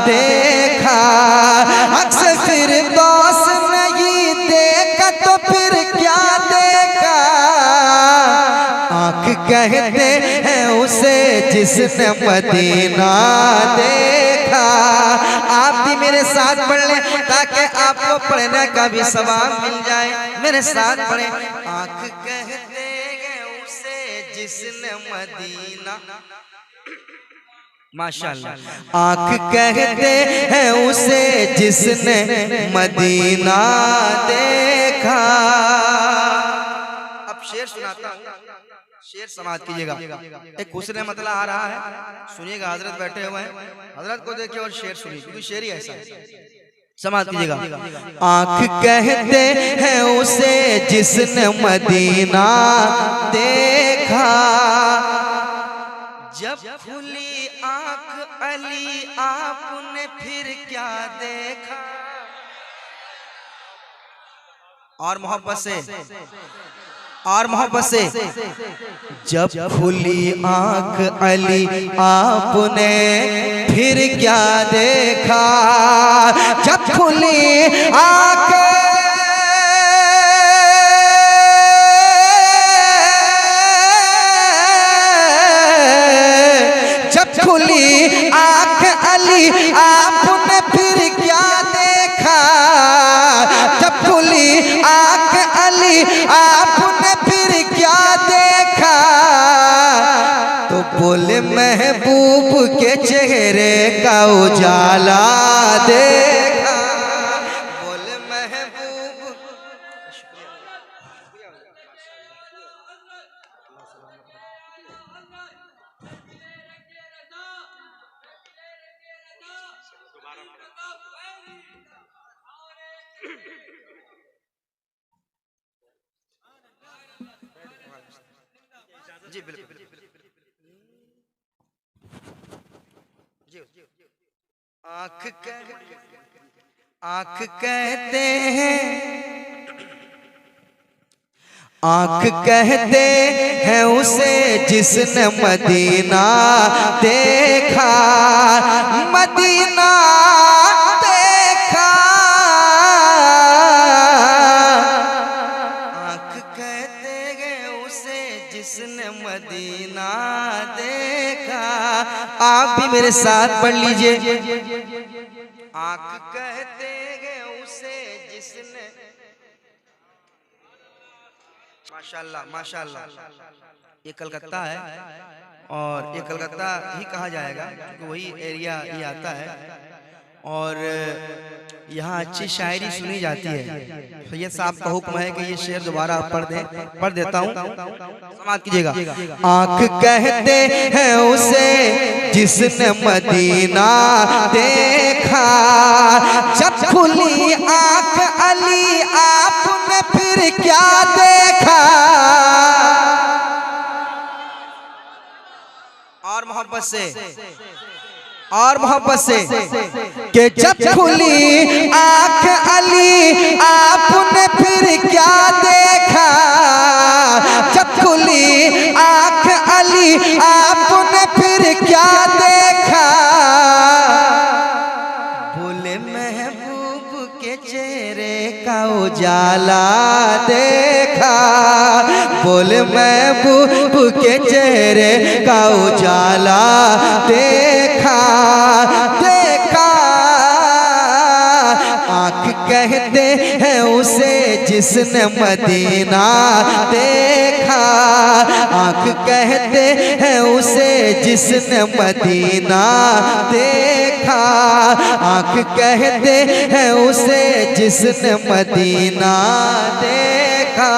देखा। अक्सर फिरदौस नहीं देखा तो फिर क्या देखा। आँख कहते हैं उसे जिसने मदीना देखा। आप भी मेरे साथ पढ़ लें ताकि आपको पढ़ने का भी सवाब मिल जाए। मेरे साथ पढ़े। आँख कहते हैं उसे जिसने मदीना, माशाल्लाह। आँख कहते हैं उसे जिसने मदीना देखा। अब शेर सुनाता हूँ, शेर समाप्त कीजिएगा। एक हुस्न मतलब आ रहा है, सुनिएगा। हजरत बैठे हुए हैं, हजरत को देखिए और शेर सुनिए, क्योंकि शेर ही ऐसा है। समाप्त कीजिएगा। आँख कहते हैं उसे जिसने मदीना देखा। जब खुली आँख अली आपने फिर क्या देखा। और मोहब्बत से, और मोहब्बत से। जब खुली आँख अली आपने फिर क्या देखा। जब खुली आँख, जब खुली आँख अली आपने फिर क्या देखा। जब खुली आँख अली आपने फिर क्या देखा। तो बोले महबूब के चेहरे का उजाला देखा। बोले महबूब, जी बिल्कुल जी। आँख कहते हैं, आँख कहते हैं उसे जिसने मदीना देखा, मदीना देखा। आँख कहते हैं उसे जिसने मदीना देखा। आप भी मेरे साथ पढ़ लीजिए। आँख कहते हैं उसे जिसने, माशाल्लाह माशाल्लाह, ये कलकत्ता है और ये कलकत्ता ही कहा जाएगा क्योंकि वही एरिया ये आता है और यहाँ अच्छी शायरी सुनी जाती है। सैयद साहब का हुक्म है कि ये शेर दोबारा पढ़ देता हूँ, समाप्त कीजिएगा। आँख कहते हैं उसे जिसने मदीना देखा, जब खुली आँख अली आपने फिर क्या देखा। और मोहब्बत से, और मोहब्बत से, कि जब खुली आँख अली आपने फिर क्या देखा। जब खुली आँख अली आपने फिर क्या देखा। बोले महबूब के चेहरे का उजाला देखा, बोले महबूब के चेहरे का उजाला देखा, देखा। आँख कहते हैं उसे जिसने मदीना देखा, आँख कहते हैं उसे जिसने मदीना देखा, आँख कहते हैं उसे जिसने मदीना देखा।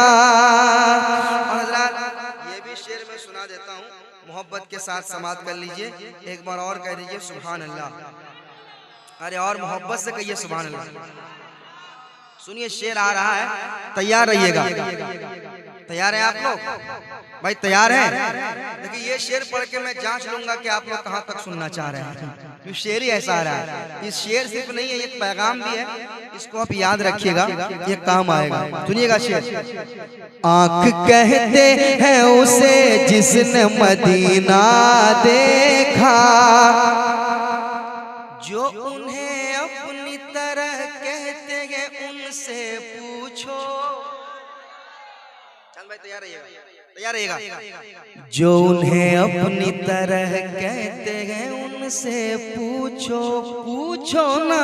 ये भी शेर में सुना देता हूँ, मोहब्बत के साथ समाप्त कर लीजिए। एक बार और कह दीजिए सुभान अल्लाह। अरे और मोहब्बत से कहिए सुभान अल्लाह। सुनिए शेर आ रहा है, तैयार रहिएगा। तैयार हैं आप लोग? भाई तैयार हैं? देखिए ये शेर पढ़ के मैं जांच लूंगा कि आप लोग कहाँ तक सुनना चाह रहे हैं। ये शेर ही ऐसा आ रहा है। ये शेर सिर्फ नहीं है, ये पैगाम भी है, इसको आप याद रखिएगा, ये काम आएगा। सुनिएगा शेर। आँख कहते हैं उसे जिसने मदीना देखा, जो उन्हें अपनी तरह कहते हैं उनसे पूछो। चल भाई तैयार रहिएगा, तैयार रहिएगा। जो उन्हें अपनी तरह कहते हैं उनसे पूछो, पूछो ना।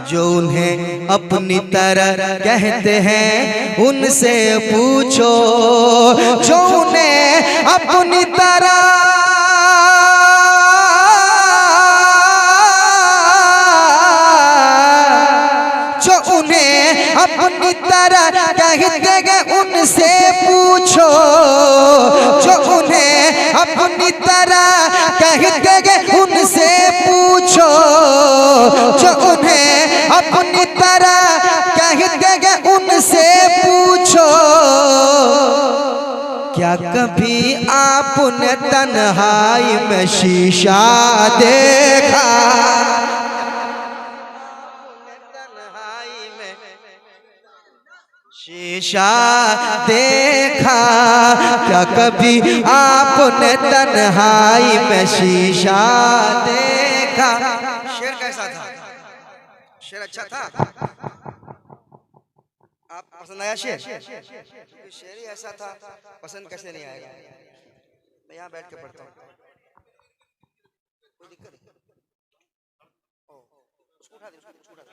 जो उन्हें अपनी तरह कहते हैं उनसे पूछो, जो उन्हें अपनी तरह, अपनी तरह कहते हैं उनसे पूछो, जो उन्हें अपनी तरह कहते हैं उनसे पूछो, जो उन्हें अपनी तरह कहते हैं उनसे पूछो। क्या कभी आपने तन्हाई में शीशा देखा, शीशा देखा। क्या कभी आपने तन्हाई में शीशा देखा। शेर कैसा था? शेर अच्छा था? आप पसंद आया शेर? शेर ही ऐसा था, पसंद कैसे नहीं आएगा? मैं यहाँ बैठ के पढ़ता हूँ, कोई दिक्कत नहीं। उसको उठा दे, उसको उठा दे।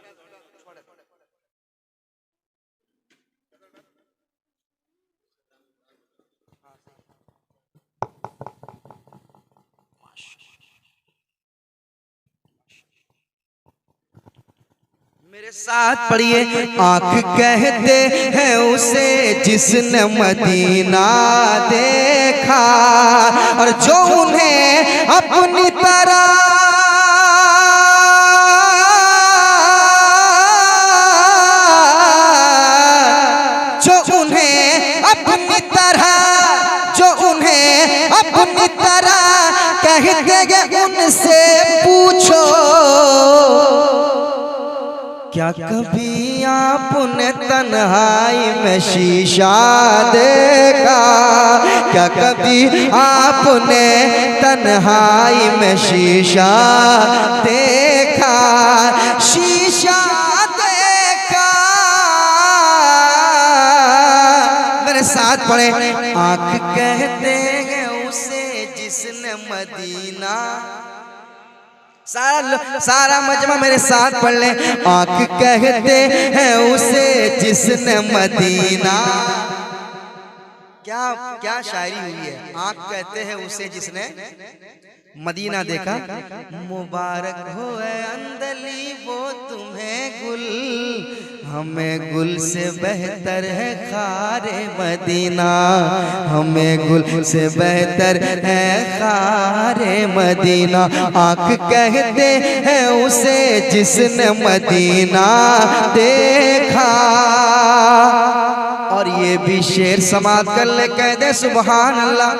मेरे साथ पढ़िए। आँख कहते हैं उसे जिसने मदीना देखा, और जो उन्हें अपनी तरह, जो उन्हें अपनी तरह, जो उन्हें अपनी तरह कहते हैं उनसे पूछो। क्या कभी आपने तन्हाई में शीशा देखा, क्या कभी आपने तन्हाई में शीशा देखा, शीशा देखा। मेरे साथ पढ़े, आँख कहते हैं उसे जिसने मदीना, सारा मजमा मेरे साथ पढ़ ले। आँख कहते हैं उसे जिसने मदीना, क्या क्या शायरी हुई है। आँख कहते हैं उसे जिसने मदीना देखा। मुबारक हो अंदली वो तुम्हें गुल, हमें गुल से बेहतर है खारे मदीना, हमें गुल से बेहतर है खारे मदीना। आँख कहते हैं उसे जिसने मदीना देखा। और ये भी शेर समात कर ले, कह दे सुभान अल्लाह।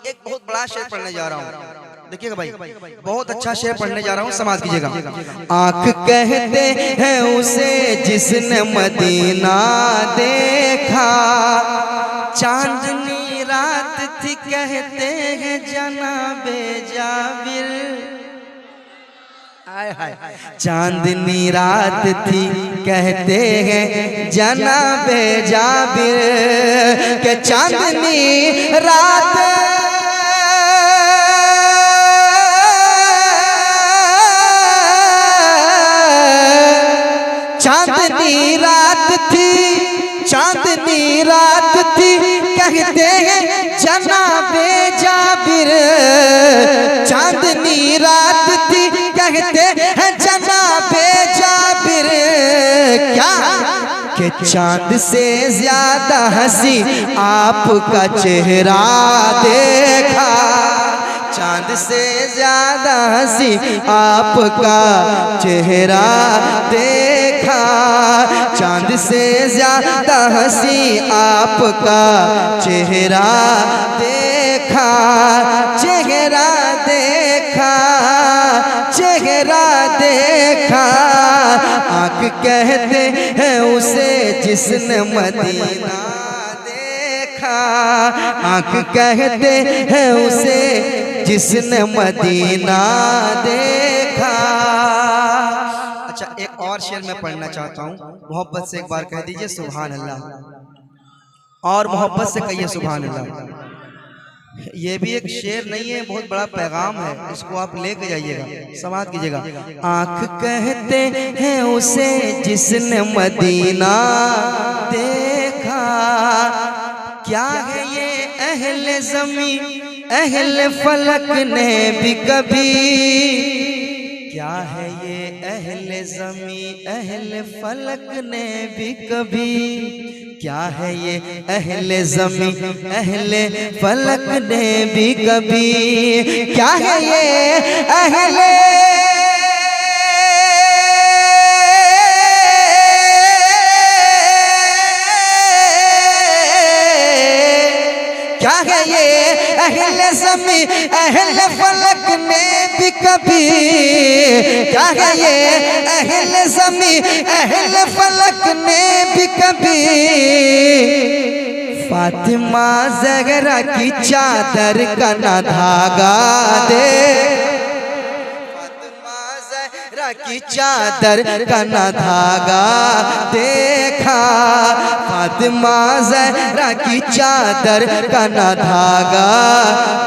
एक बहुत बड़ा शेर पढ़ने जा रहा हूँ, देखिएगा भाई, बहुत अच्छा शेर पढ़ने जा रहा हूँ, समाज कीजिएगा। आँख कहते हैं उसे जिसने मदीना देखा, चांदनी रात थी कहते हैं जनाबे जाबिर, चांदनी रात थी कहते हैं जनाबे जाबिर, के चांदनी रात चांदनी रात थी, चांदनी रात थी कहते हैं जनाबे जाबिर, चांदनी रात थी कहते हैं जनाबे जाबिर। क्या कि चांद से ज्यादा हंसी आपका चेहरा देखा, चांद से ज्यादा हंसी आपका चेहरा देखा, चांद से ज्यादा हंसी आपका चेहरा देखा, चेहरा देखा, चेहरा देखा। आँख कहते हैं उसे जिसने मदीना देखा, आँख कहते हैं उसे जिसने मदीना देखा। अच्छा, एक और शेर मैं पढ़ना चाहता हूँ, मोहब्बत से एक बार कह दीजिए सुभान अल्लाह, और मोहब्बत से कहिए सुभान अल्लाह। ये भी एक शेर नहीं है, बहुत बड़ा पैगाम है, इसको आप लेके जाइएगा, समाप्त कीजिएगा। आँख कहते हैं उसे जिसने मदीना देखा, क्या है ये अहले ज़मीं अहले फलक ने भी कभी, क्या है ये अहले ज़मीं अहले फलक ने भी कभी, क्या है ये अहले ज़मीं अहले फलक ने भी कभी, क्या है ये अहले क्या है ये अहले ज़मीं अहले फलक ने भी कभी, क्या है ये अहले ज़मीं अहले फलक ने भी कभी। फातिमा ज़हरा की चादर का ना धागा दे, फातिमा ज़हरा की चादर का ना धागा देखा, फातिमा ज़हरा की चादर का ना धागा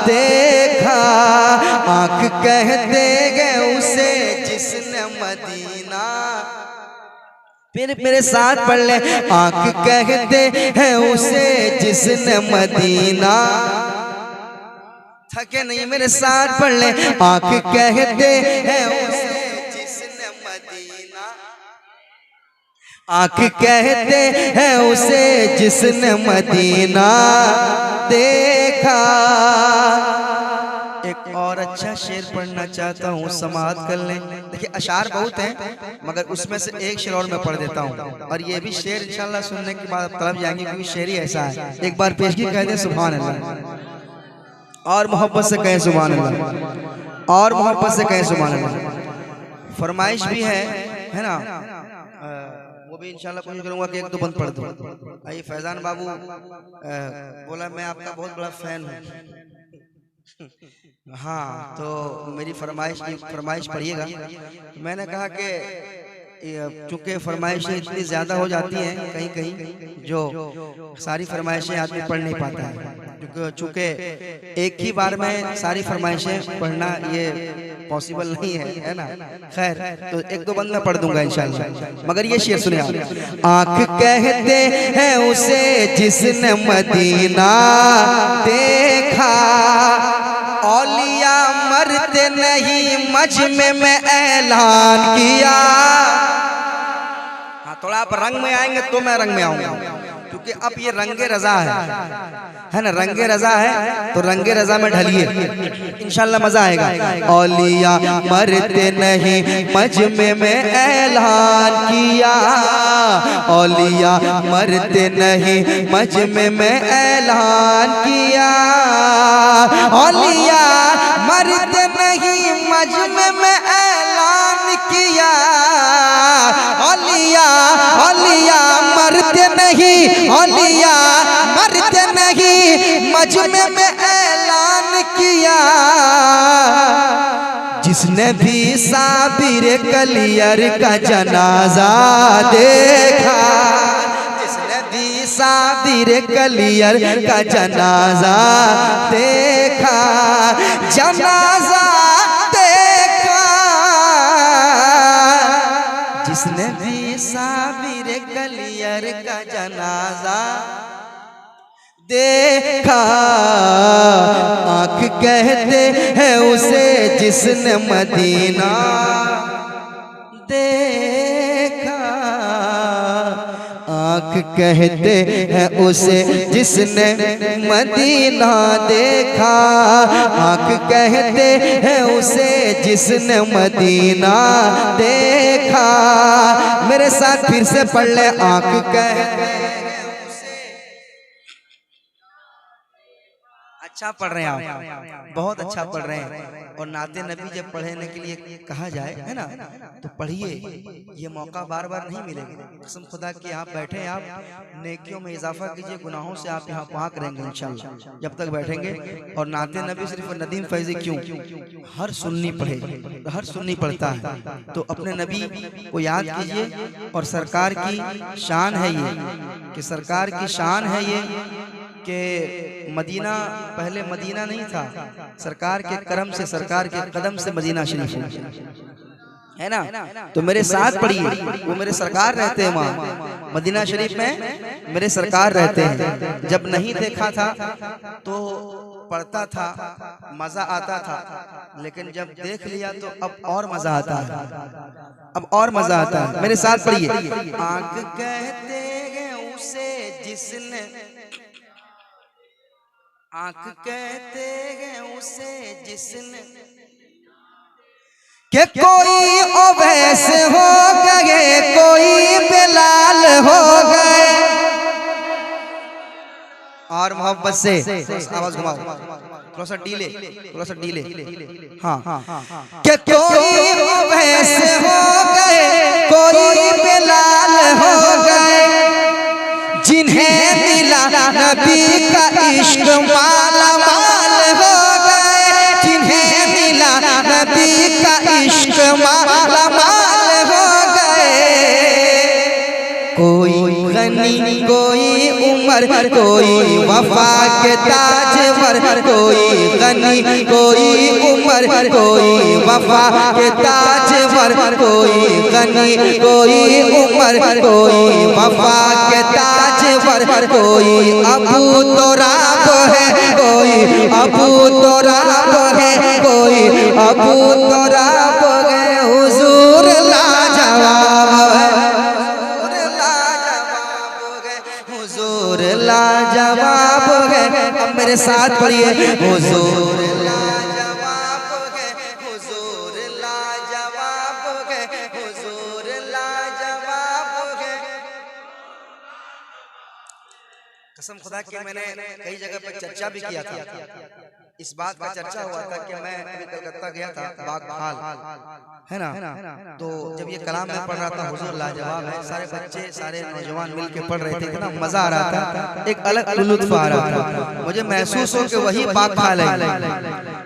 देखा। आँख कहते हैं उसे जिसने मदीना, फिर मेरे साथ पढ़ ले। आँख कहते हैं उसे जिसने मदीना, थके नहीं मेरे साथ पढ़ ले। आँख कहते हैं उसे जिसने मदीना, आँख कहते हैं उसे जिसने मदीना देखा। एक और अच्छा शेर पढ़ना चाहता हूँ, समाअत कर लें। देखिए अशार बहुत हैं, मगर उसमें से एक शेर और मैं पढ़ देता हूँ, और ये भी शेर इंशाल्लाह सुनने के बाद तलब जाएंगे, क्योंकि शेर ही ऐसा है। एक बार पेशगी कह दे सुभान अल्लाह, और मोहब्बत से कहें सुभान अल्लाह, और मोहब्बत से कहें सुभान अल्लाह। फरमाइश भी है ना, वो भी इंशाल्लाह कोशिश करूंगा कि एक दो बंद पढ़ दूं। आइए फैजान बाबू बोला मैं आपका बहुत बड़ा फैन हूँ। हाँ, तो मेरी फरमाइश पढ़िएगा। मैंने कहा कि चूंकि फरमाइशें इतनी ज़्यादा हो जाती हैं कहीं कहीं जो सारी फरमाइशें आदमी पढ़ नहीं पाता है, चूंकि एक ही बार में सारी फरमाइशें पढ़ना ये पॉसिबल नहीं है ना। खैर, तो एक दो बंद मैं पढ़ दूंगा इंशाल्लाह। मगर ये शेर सुनिए आप। आँख कहते हैं उसे जिसने मदीना देखा, औलिया मरते नहीं मजमे में ऐलान किया। हाँ, थोड़ा आप रंग में आएंगे तो मैं रंग में आऊंगा, क्योंकि अब ये रंगे रजा है ना, रंगे रजा है तो रंगे रजा में ढलिए, इंशाल्लाह मजा आएगा। औलिया मरते नहीं मजमे में ऐलान किया, औलिया मरते नहीं मजमे में ऐलान किया, औलिया मरते नहीं मजमे में ऐलान किया, औलिया औलिया मरते नहीं, औलिया मरते नहीं मजमे में ऐलान किया। जिसने भी साबिर कलियर का जनाजा देखा, जिसने भी साबिर कलियर का जनाजा देखा, जनाजा देखा, जिसने भी साबिर कलियर का जनाजा देखा, आँख कहते हैं उसे जिसने मदीना देखा, आँख कहते हैं उसे जिसने मदीना देखा, आँख कहते हैं उसे जिसने मदीना देखा। मेरे साथ फिर से पढ़ ले। आँख कहते हैं उसे, अच्छा पढ़ रहे हैं आप, बहुत अच्छा पढ़ रहे हैं। और नाते नबी जब पढ़ने के लिए कहा जाए है ना, तो पढ़िए, ये मौका बार बार नहीं मिलेगा। कसम खुदा की आप बैठे, आप नेकियों में इजाफा कीजिए, गुनाहों से आप यहाँ पाक रहेंगे इंशाल्लाह जब तक बैठेंगे। और नाते नबी सिर्फ नदीम फैजी क्यों, हर सुन्नी पढ़े, हर सुन्नी पढ़ता है, तो अपने नबी को याद कीजिए। और सरकार की शान है ये, कि सरकार की शान है ये कि मदीना पहले मदीना नहीं था, सरकार के करम से, सरकार के कदम से मदीना शरीफ है ना। तो मेरे साथ पढ़िए, वो मेरे सरकार रहते हैं वहाँ मदीना शरीफ में, मेरे सरकार रहते हैं। जब नहीं देखा था तो पढ़ता था, मजा आता था, लेकिन जब देख लिया तो अब और मजा आता है, अब और मजा आता है। मेरे साथ पढ़िए। आँख कहते हैं उसे जिसने, आँख कहते हैं उसे जिसने, कि कोई ओवैस हो गए, कोई बिलाल हो गए। और मोहब्बत से आवाज घुमाओ, थोड़ा सा डीले, थोड़ा सा डीले। हाँ, कि कोई ओवैस हो गए, कोई बिलाल हो गए, जिन्हें मिला नबी का इश्क माला माल हो गए, जिन्हें मिला नबी का इश्क माला माल हो गए। कोई गनी, कोई उमर, कोई वफा के ताजवर, कोई गनी, कोई उमर, कोई वफा के ताजवर, कोई गनी, कोई उमर, कोई वफा के ताजवर, कोई अबू तोराब है, कोई अबू तोराब है, कोई अबू तोराब है। हुजूर लाजवाब है, हुजूर लाजवाब है। अब मेरे साथ पढ़िए। हुजूर लाजवाब है, हुजूर लाजवाब है, हुजूर लाजवाब है। कसम खुदा की मैंने कई जगह पर चर्चा भी किया था इस बात का चर्चा हुआ था कि मैं अभी कलकत्ता गया था बागखाल, है ना, तो जब ये कलाम मैं पढ़ रहा था हुजूर लाजवाब है, सारे बच्चे सारे नौजवान मिलके पढ़ रहे थे, इतना मजा आ रहा था, एक अलग लुत्फ आ रहा था मुझे, महसूस हो कि वही बागखाल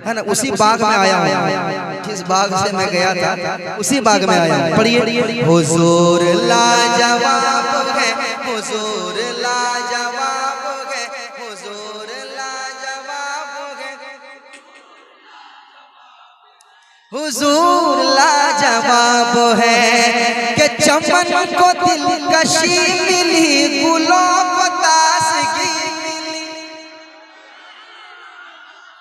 है ना, उसी बाग में आया हूँ, जिस बाग से मैं गया था उसी बाग में आया हूँ। पढ़िए, हुजूर लाजवाब है, हुजूर लाजवाब है, हुजूर लाजवाब है, हुजूर लाजवाब है कि चमन को दिलकशी मिली, गुलों को ताजगी मिली।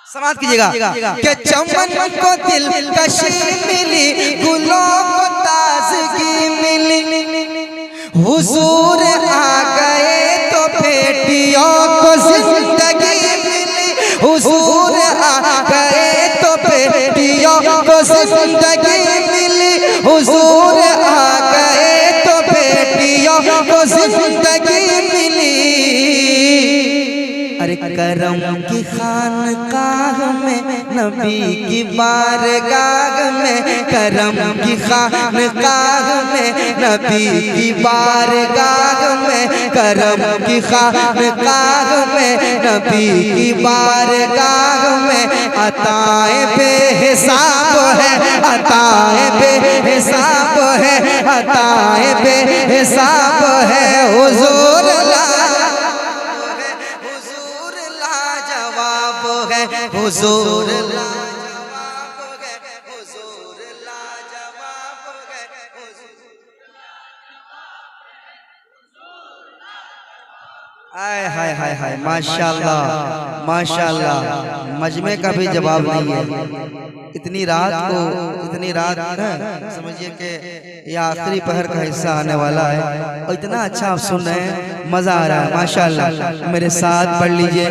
समाप्त कीजिएगा कि चमन को दिलकशी मिली, गुलों को ताजगी मिली। हुजूर आ गए तो बेटियों को जिंदगी मिली, हुजूर आ गए तो बेटियों को जिंदगी मिली, हुजूर आ गए तो बेटियों को जिंदगी मिली। अरे करम की खानकाह में, नबी की बारगाह में, करम की खानकाह में, नबी की बारगाह में, करम की खानकाह में, नबी की बारगाह में, अताए बेहिसाब है, अताए बेहिसाब है, अताए बेहिसाब है, हुजूर हुजूर लाजवाब है, हुजूर लाजवाब है, आय हाय हाय हाय, माशाल्लाह माशाल्लाह, मजमे का भी जवाब नहीं है। इतनी रात समझिए कि ये आखिरी पहर का हिस्सा आने वाला है और इतना अच्छा आप सुन रहे हैं, मजा आ रहा है माशाल्लाह। मेरे साथ पढ़ लीजिए,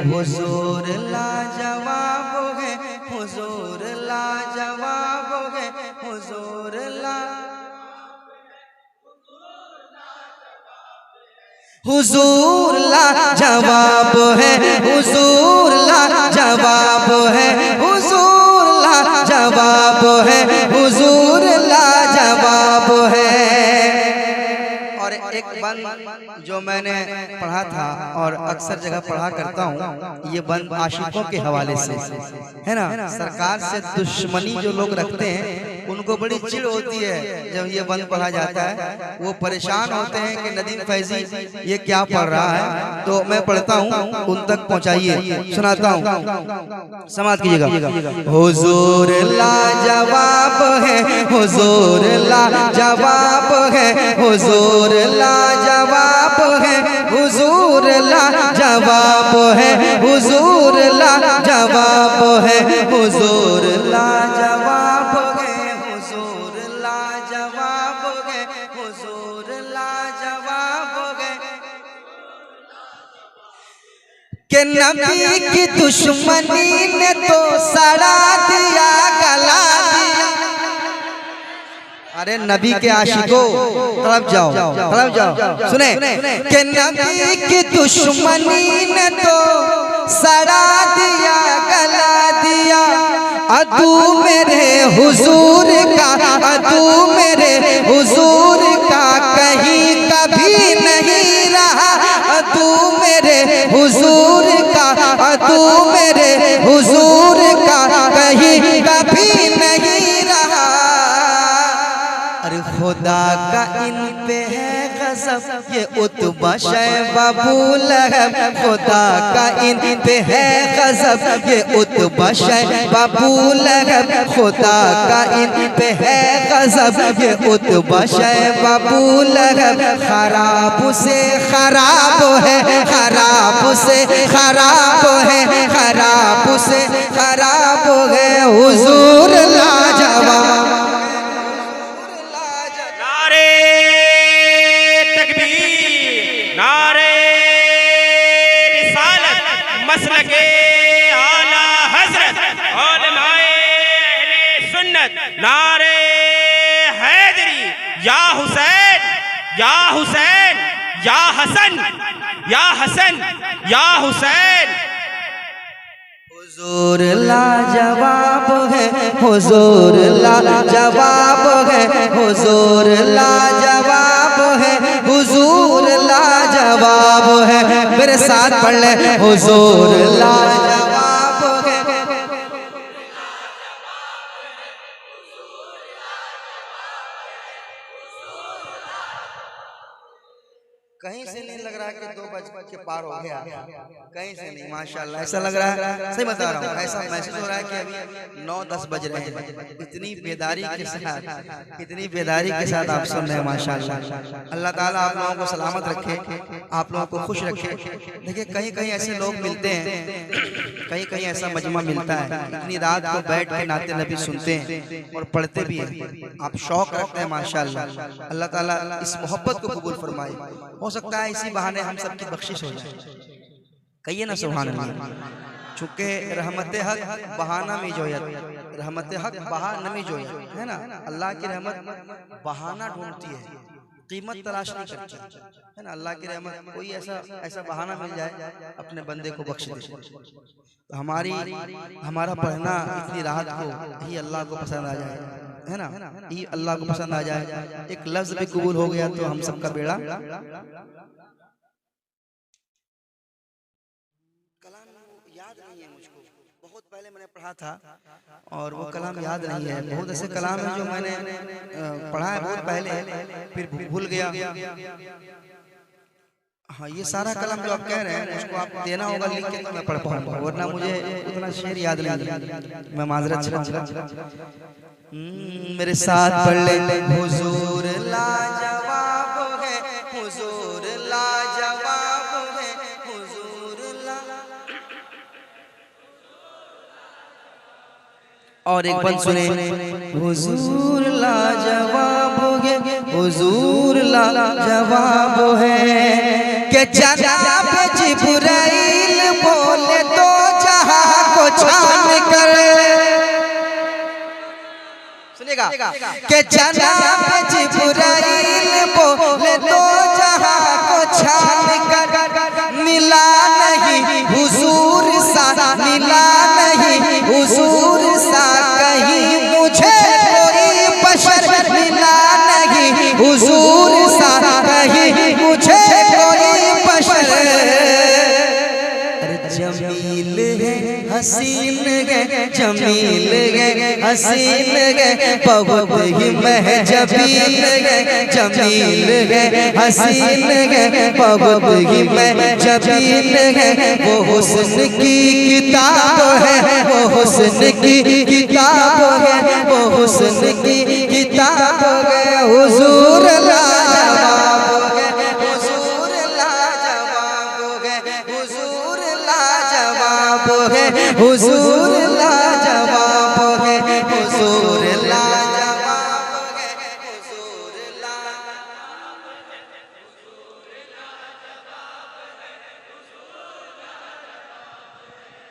हुजूर लाजवाब है, हुजूर लाजवाब है, हुजूर हुजूर लाजवाब है, हुजूर लाजवाब है, हुजूर लाजवाब है, हुजूर लाजवाब है। और एक बंद जो मैंने पढ़ा था और अक्सर जगह पढ़ा करता हूँ, ये बंद आशिकों के हवाले से है ना, सरकार से दुश्मनी जो लोग रखते हैं उनको बड़ी चिढ़ होती है जब ये बंद पढ़ा जाता है, वो परेशान होते हैं कि नदीम फैजी ये क्या पढ़ रहा है, तो मैं पढ़ता हूँ, उन तक पहुँचाइए, सुनाता हूँ, समाप्त कीजिएगा। हुजूर लाजवाब है, हुजूर लाजवाब है, हुजूर लाजवाब है, हुजूर लाजवाब है, हुजूर लाजवाब है, हुजूर लाजवाब है, हुजूर लाजवाब है, हुजूर लाजवाब है। कि नबी की दुश्मनी ने तो सड़ा दिया, गला दिया। अरे नबी के आशिकों तरफ जाओ, सुने कि नबी की दुश्मनी ने तो सड़ा दिया, गला दिया। अदू मेरे हुजूर का, अदू मेरे हुजूर का कहीं कभी नहीं रहा, अदू मेरे हुजूर का, अदू मेरे हुजूर का कहीं कभी नहीं रहा। अरे खुदा का इन पे है गज़ब, ये उतबा शैबा अबू लहब, खुदा का इन पे है गज़ब, ये उतबा शैबा अबू लहब, खुदा का इन पे है गज़ब, ये उतबा शैबा अबू लहब। खराब से खराब है, खराब से खराब है, खराब से खराब है, हुजूर लाजवाब। मसलके आला हज़रत उलमाए अहले सुन्नत, नारे हैदरी, या हुसैन या हुसैन या हसन या हसन या हुसैन। हुजूर लाजवाब है, हुजूर लाजवाब है, हुजूर लाजवाब है, हुजूर लाजवाब है। मेरे साथ पढ़ ले, हुजूर लाजवाब है। कहीं से नहीं लग रहा कि 2 बज के पार हो गया, कहीं से नहीं, माशाल्लाह ऐसा लग रहा है, सही बता रहा हूँ, ऐसा महसूस हो रहा है कि अभी 9-10 बज रहे हैं। इतनी बेदारी के साथ आप सुन रहे हैं, माशाल्लाह। अल्लाह ताला आप लोगों को सलामत रखे, आप लोगों को खुश रखे। देखिए कहीं कहीं ऐसे लोग मिलते हैं, कहीं कहीं ऐसा मजमा मिलता है, इतनी रात को बैठ के नाते नबी सुनते हैं और पढ़ते भी हैं, आप शौक रखते हैं, माशाल्लाह। अल्लाह ताला इस मोहब्बत को कबूल फरमाए। हो सकता है इसी बहाने हम सबकी बख्शिश हो जाए, कहिए ना सुभान अल्लाह। चूंकि रहमत हक बहाना में जोयत, रहमत हक बहाना में जोयत है ना। अल्लाह की रहमत बहाना ढूंढती है, कीमत तलाश नहीं करती है ना। अल्लाह की रहमत कोई ऐसा बहाना मिल जाए अपने बंदे को बख्श दे। तो हमारा पढ़ना इतनी रात को ही अल्लाह को पसंद आ जाए, है ना, ये अल्लाह को पसंद आ जाए, एक लफ्ज भी कबूल हो गया तो हम सबका बेड़ा। कलाम याद नहीं है मुझको, बहुत पहले मैंने पढ़ा था और वो कलाम याद नहीं है। बहुत ऐसे कलाम है जो मैंने पढ़ा है बहुत पहले, फिर भूल गया। हाँ, ये सारा कलाम जो आप कह रहे हैं उसको आप देना होगा लिख के, तो मैं पढ़ पाऊंगा, वरना मुझे उतना शेर याद नहीं है, मैं माजरत चाहूंगा। मेरे साथ पढ़ ले, हुजूर लाजवाब है, हुजूर लाजवाब है, हुजूर ला। और एक बार सुने, हुजूर लाजवाब है, हुजूर लाजवाब है, के जनाब जिब्राइल बोले तो जहां को छान कर, सुनिएगा, के जनाब जिब्राइल बोले तो जहां को छान कर, मिला नहीं हुजूर सा, मिला नहीं हुजूर सा कहीं मुझे कोई बशर, मिला नहीं हुजूर सा कहीं मुझे कोई बशर। जमील है हसीन है, जमील है हसीन है, बहुत ही महजबीन है, जमील है हसीन है, बहुत ही महजबीन है। वो हुस्न की किताब है, वो हुस्न की किताब है, वो हुस्न की किताब है। हुजूर लाजवाब है, हुजूर लाजवाब है, हुजूर लाजवाब है, हुजूर लाजवाब है, हुजूर लाजवाब है,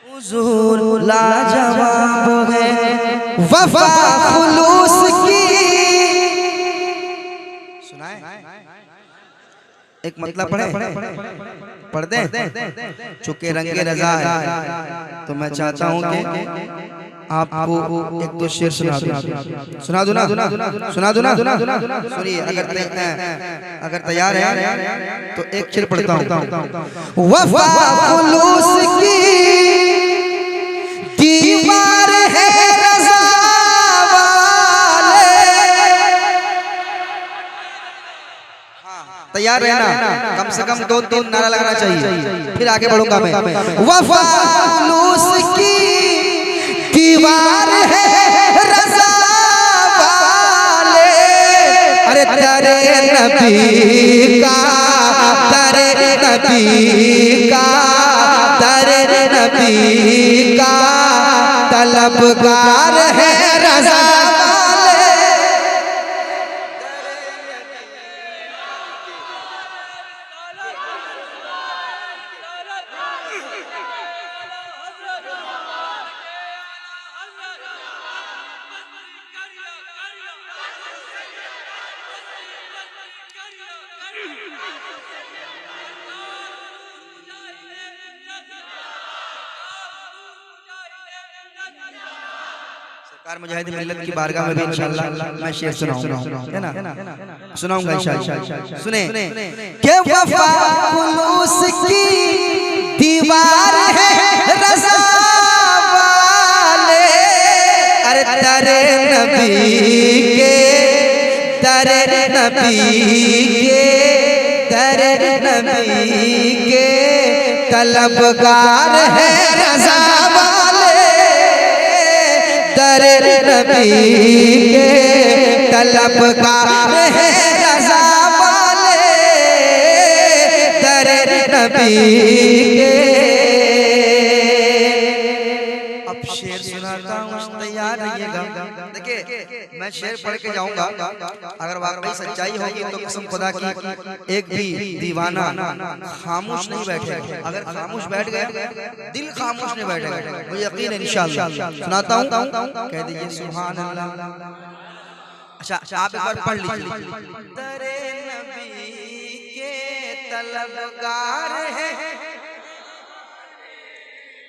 हुजूर लाजवाब है। वफा खुलूस की सुनाए, एक मतलब पढ़ दे। चूंकि रंगे रजा है तो मैं चाहता हूं कि आपको एक दो शेर सुना दूं ना, सुनिए। अगर तैयार है तो एक शेर पढ़ता हूं। वफा खुलूस की दीवार है रजा वाले, तैयार रहना, कम से कम 2-3 नारा लगाना चाहिए, फिर आगे बढ़ूंगा मैं। वफा खुलूस की दीवार है रजा वाले, अरे तेरे नबी का, तेरे नबी का, तेरे नबी का तलबगार है रजा वाले। सरकार मुजाहिद मिल्लत की बारगाह में भी इंशाअल्लाह मैं शेर सुनाऊंगा, है ना, सुनाऊंगा इंशाअल्लाह। सुने के वफा खुलूस की दीवार है रज़ा वाले, अरे दरे नबी के, दरे नबी के, दरे नबी के तलबगार है रज़ा वाले, दरे नबी के तलबगार है रज़ा वाले, दरे नबी के। अब शेर सुनाता हूँ, तैयार रहिएगा। देखिए मैं शेर पढ़ के जाऊंगा, अगर वाकई सच्चाई होगी तो कसम खुदा की एक भी दीवाना खामोश नहीं बैठेगा। अगर खामोश बैठ गया, दिल खामोश नहीं बैठेगा, मुझे यकीन है इंशाअल्लाह। सुनाता हूँ, कह दीजिए सुभान अल्लाह। अच्छा आप एक बार पढ़ लीजिए। दरे नबी के तलबगार है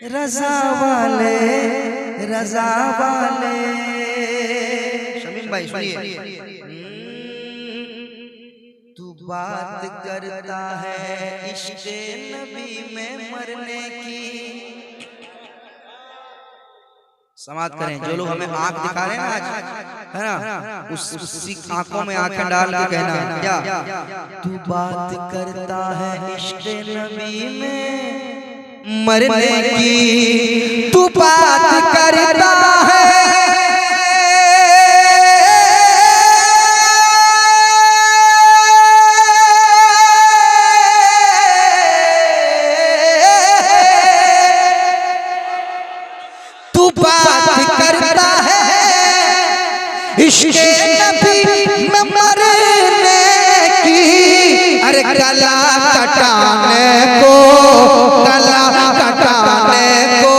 रज़ा वाले, रज़ा वाले। शमीम भाई सुनिए। तू बात करता है इश्क़ नबी में मरने की, समात करें। जो लोग हमें आंख दिखा रहे हैं आज, है ना, उसी आंखों में आंखें डाल के कहना क्या, तू बात करता है इश्क़ नबी में मरने की, तू बात करता है इश्क़ नबी में मरने की, अरे गला कटाने को, गला कटाने को,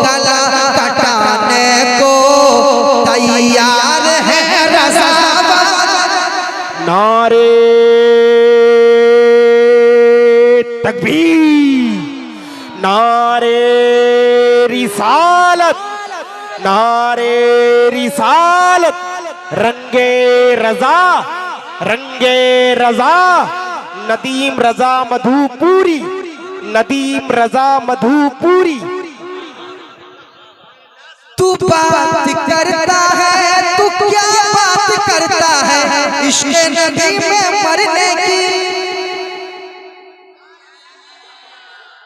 गला कटाने को तैयार है रज़ा वाले। नारे तकबीर, नारे रिसालत, नारे रिसालत, रंगे रज़ा, रंगे रज़ा, नदीम रज़ा मधुपुरी, नदीम रज़ा मधुपुरी। तू बात करता है, तू क्या बात करता है इश्क़ नबी में मरने की।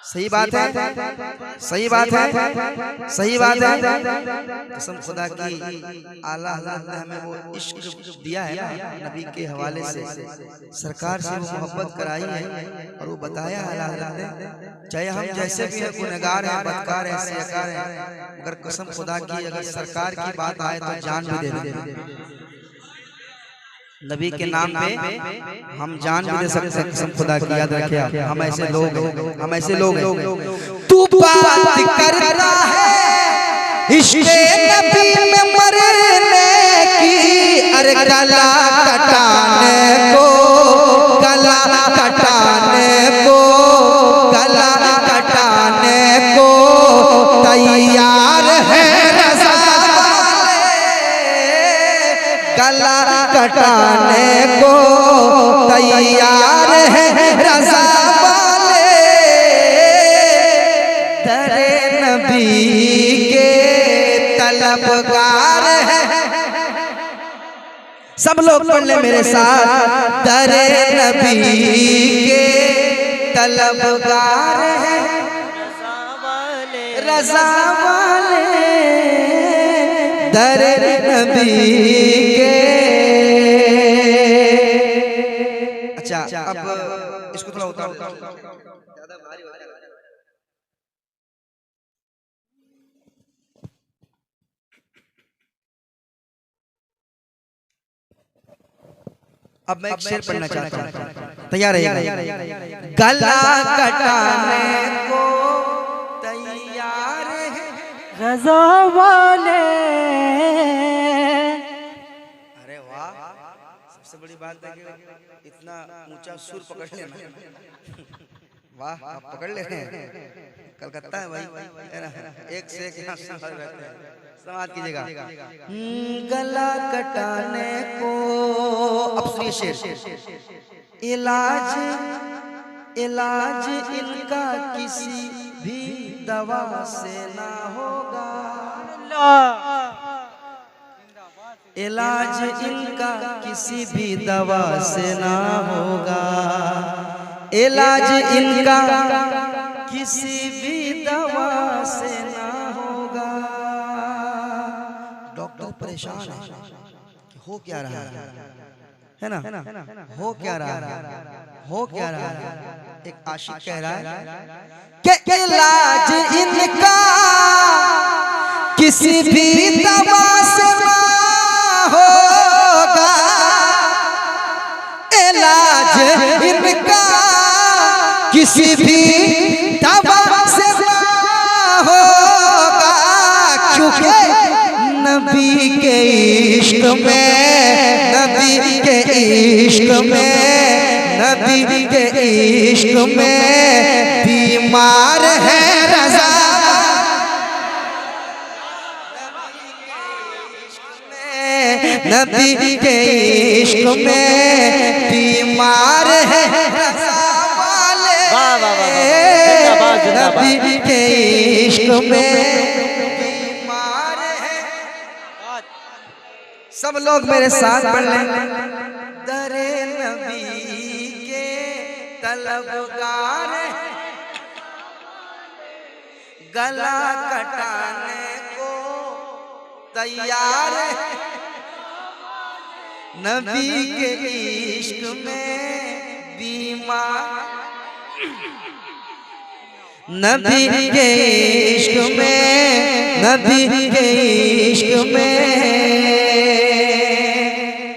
सही बात है, सही बात है, सही बात है। कसम खुदा की आला हज़रत ने हमें वो इश्क दिया है ना नबी के हवाले से, सरकार से वो मोहब्बत कराई है और वो बताया आला हज़रत ने, चाहे हम जैसे भी हैं, गुनहगार हैं, बदकार हैं, सियाकार हैं, मगर कसम खुदा की अगर सरकार की बात आए तो जान भी दे देंगे। नबी के नाम पे हम जान भी दे सकते हैं, कसम खुदा की याद रखिए आप। हम ऐसे लोग हैं, हम ऐसे लोग हैं। तू बात करता है इश्क़ नबी में मरने की, अरे गला कटाने को, गला कटाने को, गला कटाने को तैयार है रज़ा वाले, गला कटाने को तैयार है रज़ा वाले, दरे नबी के तलबगार है। सब लोग पढ़ ले मेरे साथ, दरे नबी के तलबगार है रज़ा वाले, दरे नबी के। अच्छा अब इसको थोड़ा उतार दो, ज्यादा भारी हो जाएगा। अब मैं एक शेर पढ़ना चाहता हूँ, तैयार है? गला कटाने को तैयार है रज़ा वाले। अरे वाह, सबसे बड़ी बात है कि इतना ऊंचा सुर पकड़ लेना। वाह आप पकड़ ले रहे हैं, कलकत्ता है भाई, है ना, एक से एक यहाँ रहते हैं। समाप्त कीजिएगा। गला कटाने को, अब सुनिए शेर। इलाज इनका किसी भी दवा से ना होगा, इलाज इनका किसी भी दवा से ना होगा, इलाज इनका किसी भी दवा से ना होगा। डॉक्टर परेशान है कि हो क्या रहा है ना, हो क्या रहा है, हो क्या रहा है। एक आशिक कह रहा है कि इलाज इनका किसी भी दवा से ना होगा, इलाज इनका किसी भी दवा से ना होगा, क्योंकि नबी के इश्क में, नबी के इश्क में, नबी के इश्क में बीमार है रज़ा, नबी के इश्क में बीमार है रज़ा वाले, नबी के इश्क में बीमार है। सब लोग मेरे साथ पढ़ लें। दरे नबी के तलबगार गला कटाने को तैयार, नबी के इश्क में बीमार, नबी के इश्क में, नबी के इश्क में।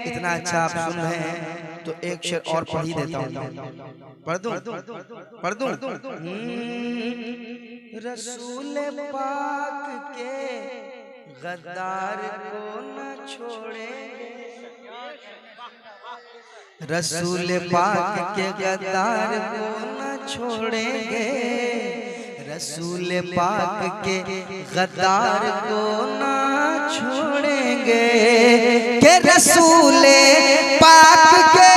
इतना अच्छा आप सुन रहे हैं तो एक शेर और पढ़ ही देता हूँ। पढ़ दूं? रसूल पाक के गद्दार को न छोड़ेंगे, रसूल पाक के गद्दार को न छोड़ेंगे, रसूल पाक के गद्दार को न छोड़ेंगे, के रसूल पाक के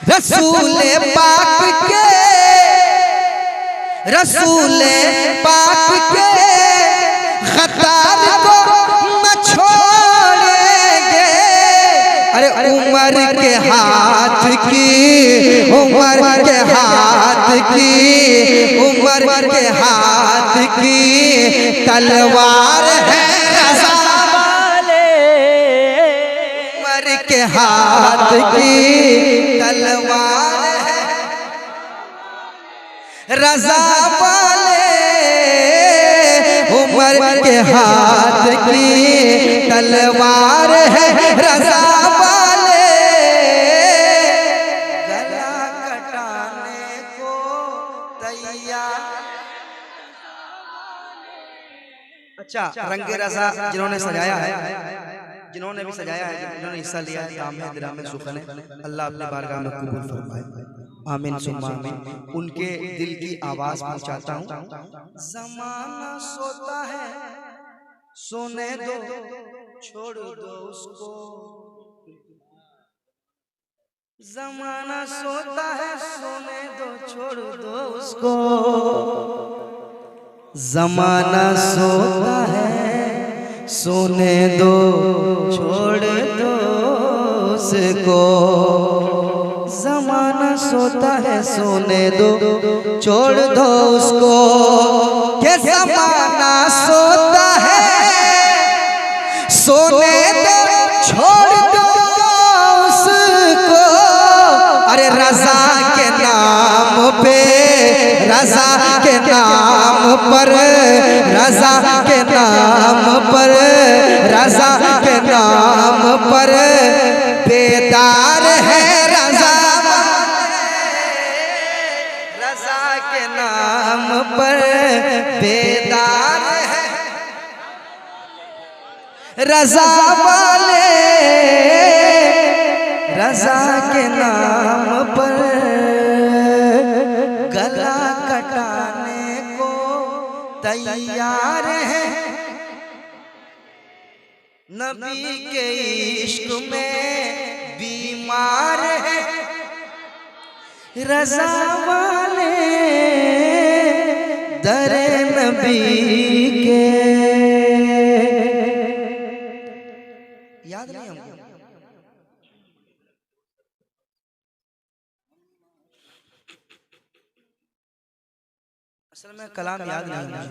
रसूल पाक के, रसूल पाक के गद्दार को न छोड़ेंगे। अरे उमर के हाथ की, उमर के हाथ की, उमर के हाथ की तलवार है रज़ा वाले, उमर के हाथ की तलवार है रज़ा वाले, उमर के हाथ की तलवार है रज़ा वाले, गला कटाने को तैयार। अच्छा, रंगे रज़ा जिन्होंने सजाया है, जिन्होंने भी सजाया है, जिन्होंने हिस्सा लिया है, काम है, दिरा में सुखन है, अल्लाह अपनी बारगाह में कबूल फरमाए, आमीन सुम्मा आमीन। उनके दिल की आवाज पहुंचाता हूँ। ज़माना सोता है सोने दो, छोड़ दो उसको, ज़माना सोता है सोने दो, छोड़ दो उसको, ज़माना सोता है सोने दो, छोड़ दो उसको, ज़माना सोता है सोने दो, छोड़ दो उसको, के ज़माना सोता है सोने दो, छोड़ दो उसको। अरे रज़ा के नाम पे, रज़ा के नाम पर, रज़ा के नाम पर, रज़ा के नाम पर बेदार है रज़ा, रज़ा के नाम पर बेदार है रज़ा वाले, रजा के नाम पर गला कटाने को तैयार है, नबी के इश्क में बीमार है। रजा वाले दरे नबी के याद नहीं हमको। असल में कलाम याद नहीं मुझे,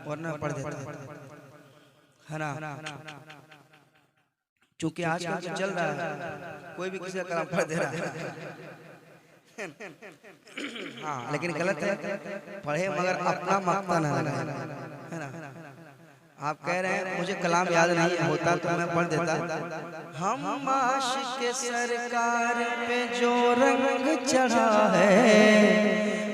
वरना पढ़ देता है ना। चूंकि आजकल जो चल रहा है कोई भी किसी का कलाम पढ़ दे रहा है। हाँ लेकिन गलत है, पढ़े मगर अपना मांगता ना है ना। आप कह रहे हैं मुझे कलाम याद नहीं होता तो मैं पढ़ देता। हम आशिक सरकार पे जो रंग चढ़ा है,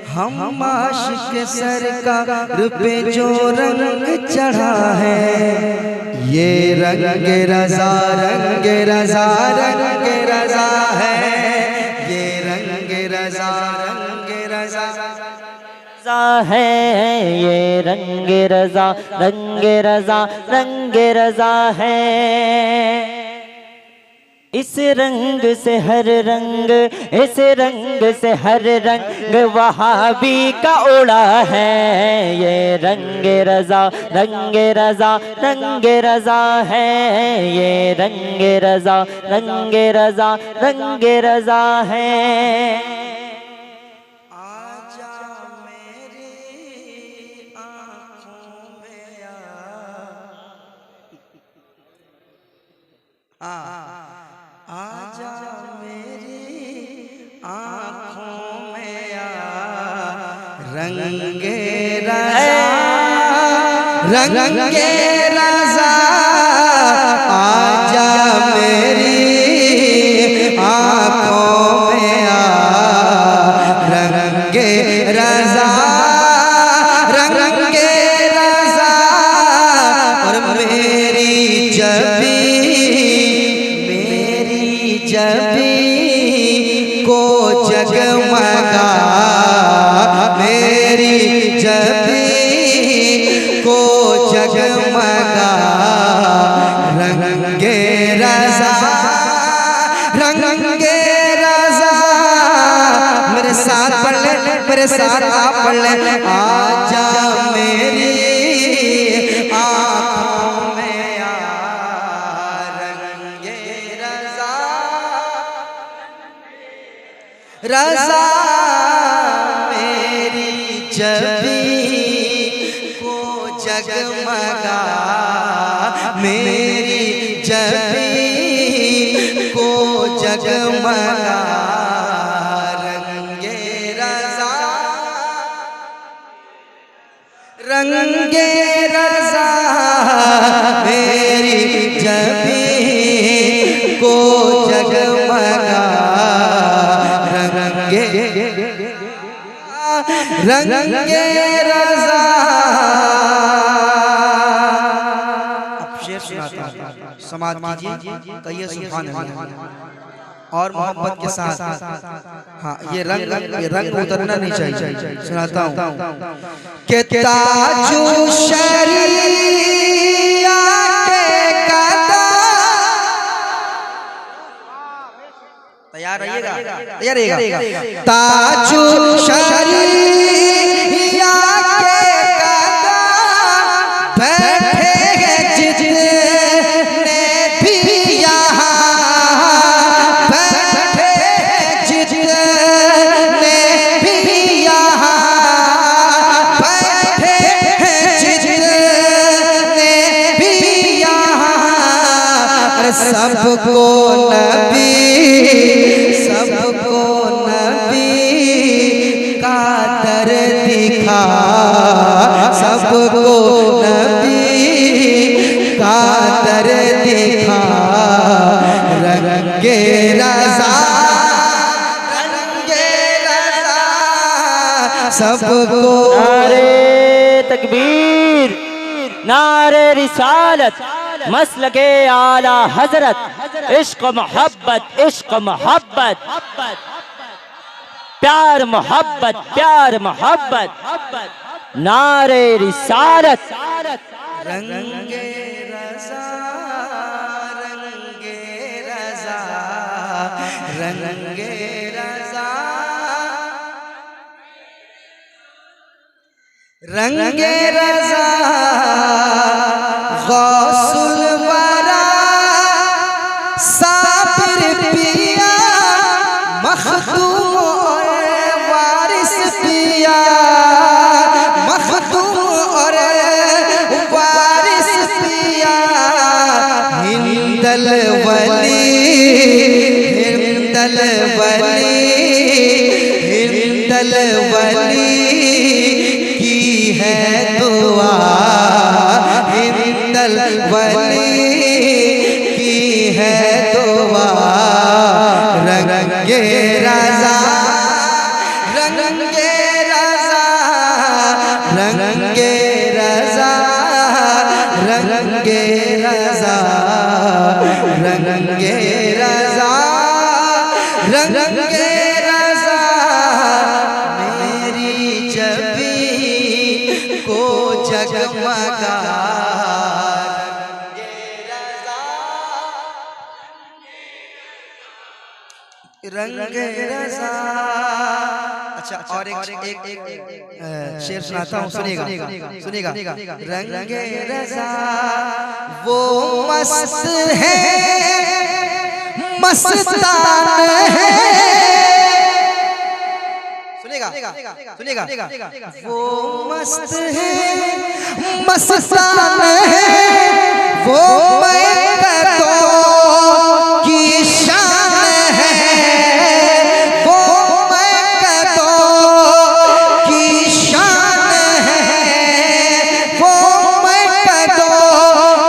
हम आशिक सरकार पे जो रंग चढ़ा है, ये रंग रजा रंग रजा रंग रजा है, ये रंग रजा रंग रजा है, ये रंग रजा रंग रजा रंग रजा है। इस रंग से हर रंग, इस रंग से हर रंग वहाबी का उड़ा है, ये रंग रजा रंग रजा रंग रजा है, ये रंग रजा रंग रजा रंग रजा है। आजा मेरी आँखों में आजा मेरी आँखों में रंगे रज़ा रंगे रज़ा, आजा मेरी आँखों में रंगे रज़ा रंगे रज़ा। और मेरी जबी को जगमगा, मेरी जबी को जगमगा रंगे रज़ा रंगे रज़ा। मेरे साथ पढ़ ले, मेरे साथ आप पढ़ ले। आजा मेरी आँखों में रंगे रज़ा रज़ा। मेरी जबी को जगमगा, मेरी जबी को जगमगा रंगे रज़ा रंगे रज़ा। मेरी जबी को जगमगा रंगे रंगे रज़ा। अब शेर सुनाता हूं, समाज कीजिए, कहिए सुभान अल्लाह और मोहब्बत के साथ। हाँ ये रंग उतरना नहीं चाहिए। सुनाता हूँ कि ताजु शरिया के कदम, तैयार रहिएगा, तैयार रहिएगा। ताजु शरिया के कदम बैठे जितने भी यहाँ, बैठे जितने भी यहाँ, बैठे जितने भी यहाँ। सबको नबी, सबको नबी का दर दिखा, सबको नबी का दर दिखा रंगे रज़ा रंगे रज़ा। सबको नारे तकबीर, नारे रिसालत, मसलके आला हजरत। इश्क मोहब्बत, इश्क मोहब्बत, प्यार मोहब्बत, प्यार मोहब्बत। नारे रिसालत, रंगे रज़ा, रंगे रज़ा, रंगे रज़ा, रंगे रज़ा, गौसुल वरा, साबिर पिया, मखदूम और वारिस पिया, मखदूम और वारिस पिया, हिंदल वली, हिंदल वली, हिंदल वली की है दुआ, हिंदल वली की है दुआ, रंगे रज़ा, रंगे रज़ा, रंगे रज़ा, रंगे रज़ा, रंगे रज़ा, रंगे रज़ा, मेरी जबी को जगमगा, रंगे रज़ा। अच्छा, और एक शेर सुनाता हूँ, सुनिएगा सुनिएगा। रंगे रज़ा वो मस्त है, मस्तान है, सुनिएगा सुनिएगा, वो मस्त है, मस्तान है, वो मैं की शान है, वो मैं की शान है, वो मैं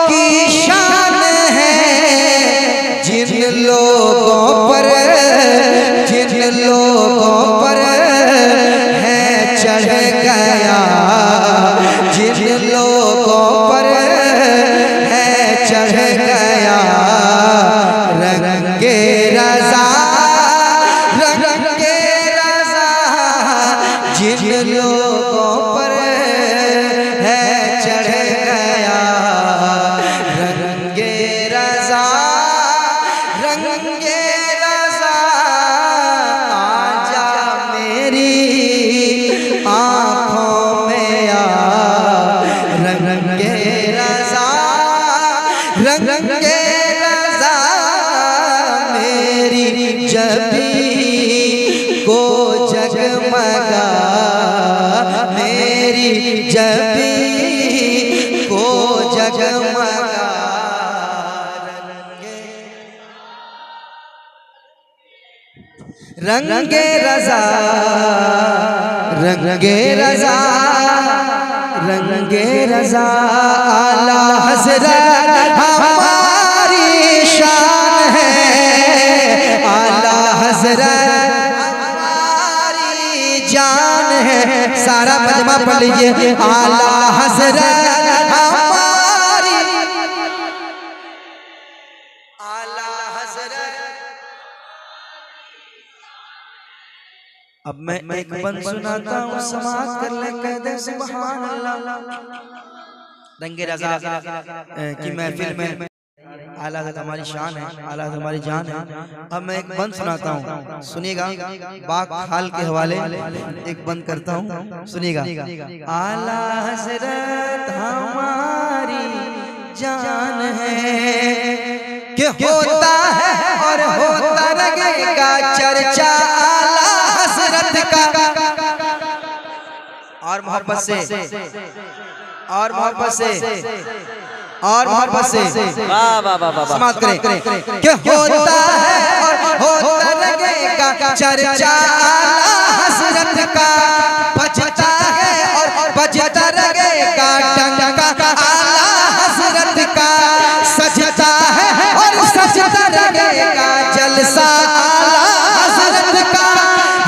की शान है, जिन लोगों पर, जिन लोगों पर है चढ़ गया, जिन लोगों पर है चढ़ गया, रंगे रज़ा, रंगे रज़ा, जिन लोगों पर है चढ़ गया, रंगे रज़ा, रंगे रज़ा, आजा मेरी आँखों में आ, रंगे रज़ा, रंगे रज़ा, मेरी जबी को जगमगा, मेरी जबी को जगमगा, रंगे रज़ा, रंगे रज़ा, रंगे रज़ा, आला हज़रत हमारी शान है, आला हज़रत हमारी जान है, सारा मजमा पढ़ लीजिए, आला हज़रत हमारी, आला हज़रत। अब मैं एक बंद सुनाता हूँ, समाअत कर ले, कह दे सुभान अल्लाह। रंगे रज़ा की महफिल में आला हज़रत हमारी शान है, आला हज़रत हमारी जान है। अब मैं एक बंद सुनाता हूँ, सुनिएगा, बाग खाल के हवाले एक बंद करता हूँ, सुनिएगा। आला हज़रत हमारी जान है कि होता है और होता रहेगा चर्चा आला हज़रत का, और मोहब्बत से, और मोहब्बत से, और मोहब्बत से समाप्त करें। क्या होता है और होता रहेगा चर्चा आला हज़रत का, बजता है और बजता रहेगा डंका आला हज़रत का, सजता है और सजता रहेगा जलसा आला हज़रत का,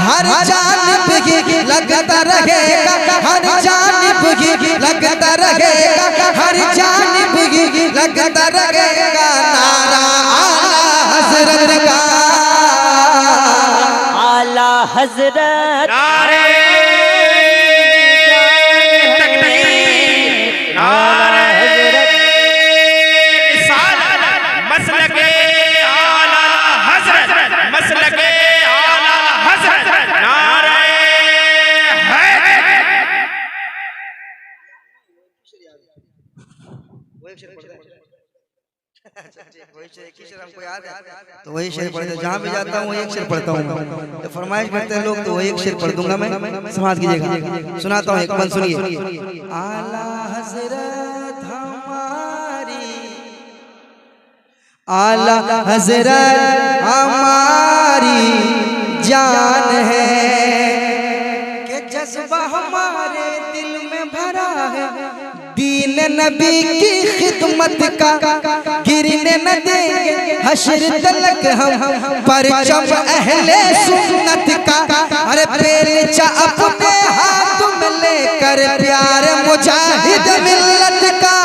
हर जानिब ही लगता रहेगा, हर जानिब ही लगता रहेगा, हर जानिब ही लगता रहेगा नारा आला हजरत नारे तकबीर, नारे रिसालत, मसलके आला हजरत, मसलके आला हजरत, नारे हैदरी। तो वही शेर पढ़ते, जहाँ भी जाता हूँ वही एक शेर पढ़ता हूँ। तो फरमाइश करते हैं लोग तो वही एक शेर पढ़ दूंगा मैं, समाज कीजिएगा। सुनाता हूँ एक बंद, सुनिए। आला हजरत हमारी, आला हजरत हमारी जान है कि जज्बा हमारे दिल में भरा है, दीन नबी की खिदमत का गिरने न देंगे हश्र तलक हम, परचम अहले सुन्नत का। अरे बेलचा अपने हाथ में लेकर प्यार मुजाहिद मिल्लत का,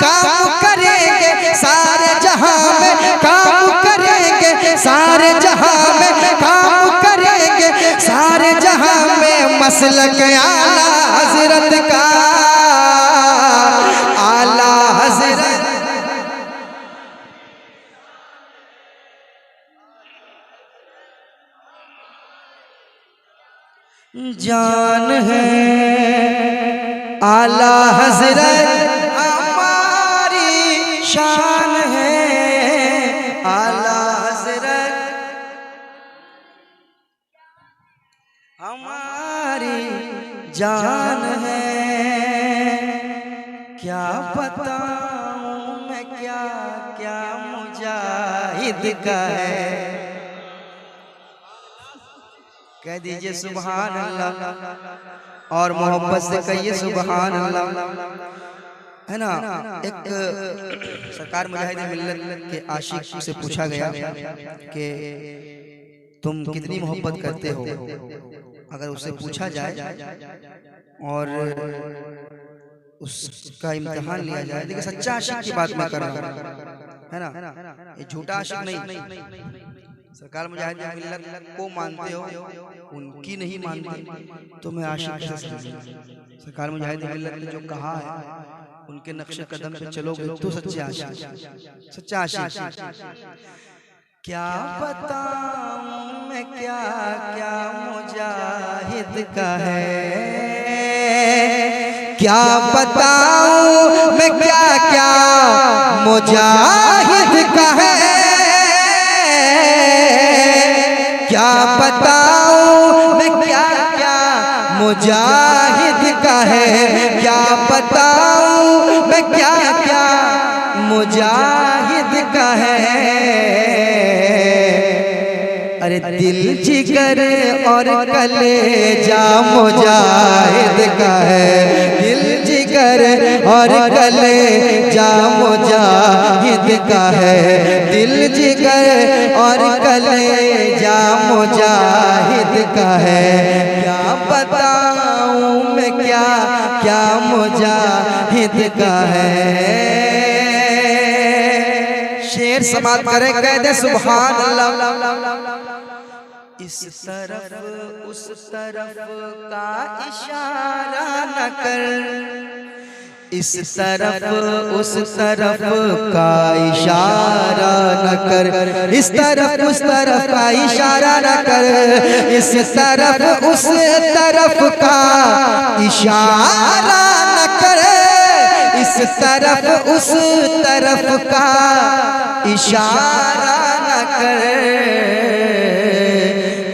काम करेंगे सारे जहां में, काम करेंगे सारे जहां में, काम करेंगे सारे जहां में, मसलक आला हजरत का, आला हजरत। जान है आला हजरत हमारी शान है, आला हजरत हमारी जान है। क्या बताऊं मैं क्या क्या मुजाहिद का है, कह दीजिए सुभान अल्लाह और मोहब्बत से कहिए सुभान अल्लाह, है ना। एक सरकार मुजाहिद मिल्लत के आशिक से पूछा गया कि तुम कितनी मोहब्बत करते हो, अगर उससे पूछा जाए और उसका इम्तिहान लिया जाए। देखिए सच्चा आशिक की बात मैं कर रहा हूँ, है ना, ये झूठा आशिक नहीं। सरकार मुजाहिद मिल्लत को मानते हो, उनकी नहीं मानते तो मैं आशिक कैसे समझूं? सरकार मुजाहिद मिल्लत ने जो कहा है उनके नक्शे कदम पे चलोगे तो सच्चे आशिक, सच्चा आशिक। क्या बताऊं मैं क्या क्या मुजाहिद का है, क्या बताऊं मैं क्या क्या मुजाहिद का है, क्या बताऊं मैं क्या क्या मुजाहिद का है, क्या बताऊं मैं क्या क्या मुजाहिद का है। अरे दिल जिगर और कलेजा मुजाहिद का है, दिल जिगर और कलेजा मुजाहिद का है, दिल जिगर और कलेजा मुजाहिद का है। क्या बताऊं मैं क्या क्या मुजाहिद का है। शेर समाप्त करें, कह दे सुभान अल्लाह। इस तरफ उस तरफ का इशारा न कर, इस तरफ उस तरफ का इशारा न कर, इस तरफ उस तरफ का इशारा न कर, इस तरफ उस तरफ का इशारा न कर, इस तरफ उस तरफ का इशारा न कर।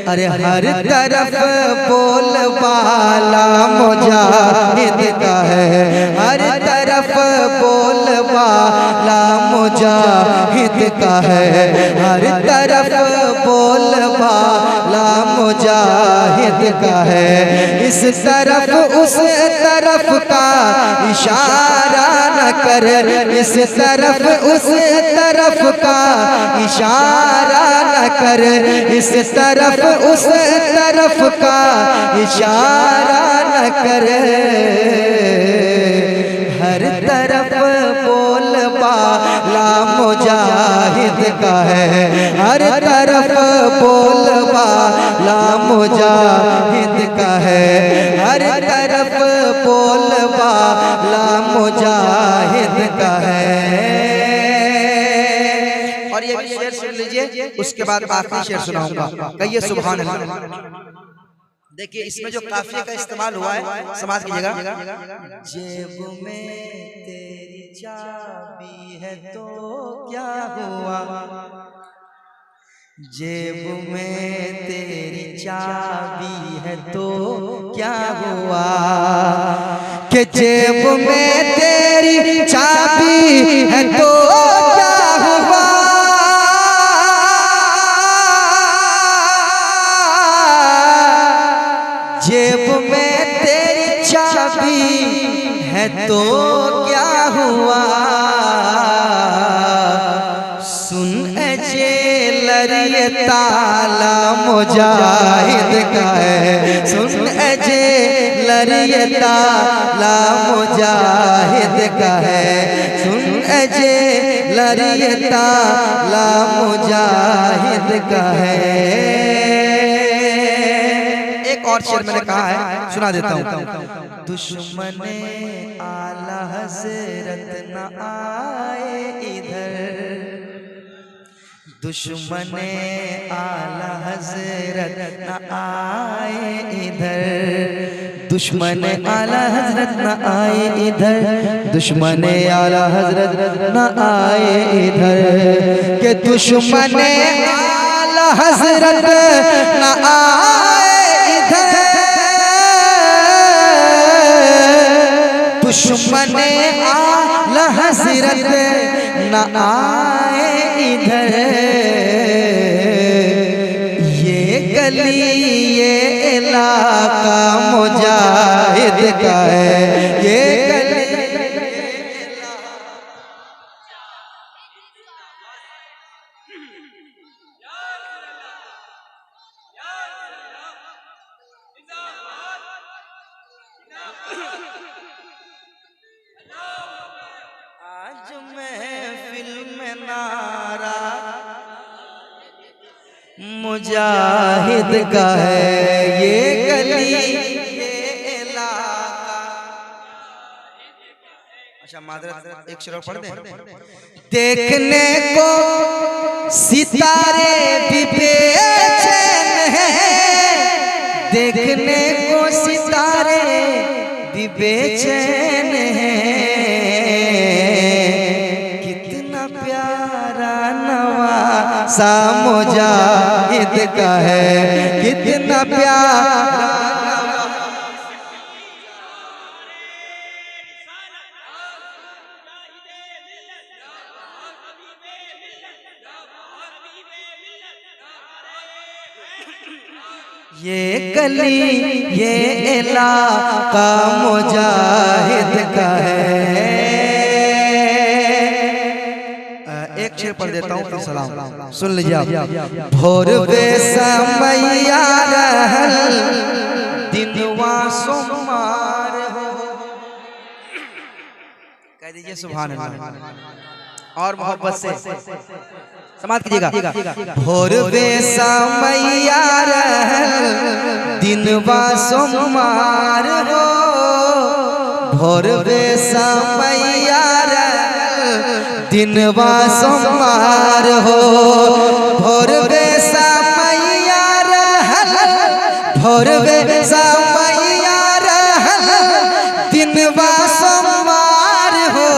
अरे हर तरफ बोलबाला मुजाहिद का है, हर तरफ बोलबाला मुजाहिद का है, हर तरफ बोलबाला मुजाहिद का है। इस तरफ उस तरफ का इशारा न कर, इस तरफ उस तरफ का इशारा न कर, इस तरफ उस तरफ का इशारा न कर। हर तरफ बोलबाला मुजाहिद का है, हर तरफ बोलबाला मुजाहिद का है, हर तरफ बोलबाला मुजाहिद का है। और ये भी शेर सुन लीजिए, उसके बाद आखिरी शेर सुनाऊंगा। कहिए सुभान अल्लाह। देखिए इसमें जो काफिये का इस्तेमाल हुआ है, समाज की जगह, जेब में तेरी चाबी है तो क्या हुआ, जेब में तेरी चाबी है तो क्या हुआ, कि जेब में तेरी चाबी है तो क्या हुआ, जेब में तेरी चाबी है तो क्या हुआ, सुन जेलर ये ताला मुजाहिद का है, सुन जेलर ये ताला मुजाहिद का है, सुन जेलर ये ताला मुजाहिद का है। एक और शेर मैंने कहा है, सुना देता हूँ। दुश्मने आला हज़रत न आए इधर, दुश्मने आला हज़रत न आए इधर, दुश्मने आला हज़रत न आए इधर, दुश्मने आला हज़रत न आए इधर, के दुश्मने आला हज़रत न आए इधर, दुश्मने आला हज़रत न आए इधर, ये गली ये इलाका मुजाहिद का है, ये गली आज महफिल में नारा मुजाहिद का है, ये गली ये इलाका। अच्छा मादरत एक शेर पढ़ दें। देखने को सितारे भी बेचैन हैं, देखने को सितारे भी बेचैन हैं, कितना प्यारा नवासा मुजाहिद का है, कितना प्यारा ये गली ये इलाका मुजाहिद का है। एक शेर पढ़ देता हूँ फिर सलाम सुन लीजिए आप। भोर वे समैया रहल दिनवा सोमार हो, कह दीजिए सुभान अल्लाह और मोहब्बत से समाप्त कीजिएगा। भोर वे समैया रहल दिनवा सोमार हो, भोर वे समैया रहल दिनवा सोमार हो, भोर वे समैया रहल, भोर वे समैया रहल दिनवा सोमार हो,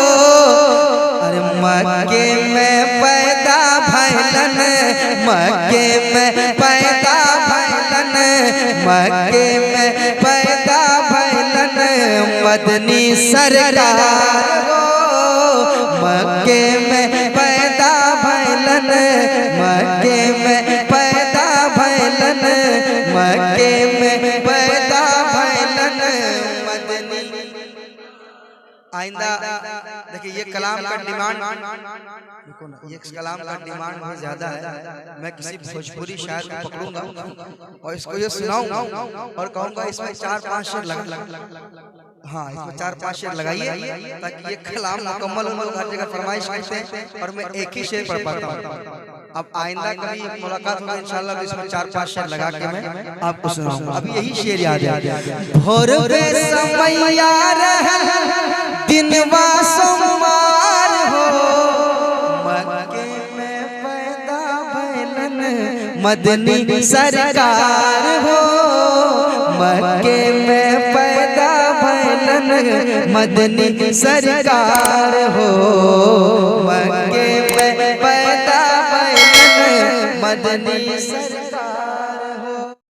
अरे मक्के में पैदा भैलन, मक्के में पैदा भैलन, मक्के में पैदा भैलन मदनी सरकार हो, मक्के में पैदा भैलन, मक्के में पैदा भैलन, मक्के में पैदा भैलन मदनी। आइंदा देखिए ये कलाम का डिमांड, देखो ना ये कलाम का डिमांड बहुत ज्यादा है। मैं किसी भोजपुरी शायर को पकड़ूंगा और इसको ये सुनाऊंगा और कहूंगा इसमें 4-5 शेर लगा, हाँ इसमें 4-5 शेर लगाइए ताकि ये कलाम मुकम्मल हो। हर जगह फरमाइश करते हैं और मैं एक ही शेर पढ़ पाता हूँ। अब आइंदा कभी मुलाकात होगी इंशाल्लाह, तो इसमें 4-5 शेर लगा के मैं आपको सुनाऊंगा। अभी यही शेर याद है। भोर पे समैया रहे दिनवा सोमवार हो, मक्के में पैदा भइलन मदनी सरकार हो, मक्के में पैदा भइलन मदनी सरकार हो, मक्के में पैदा भइलन मदनी सरकार।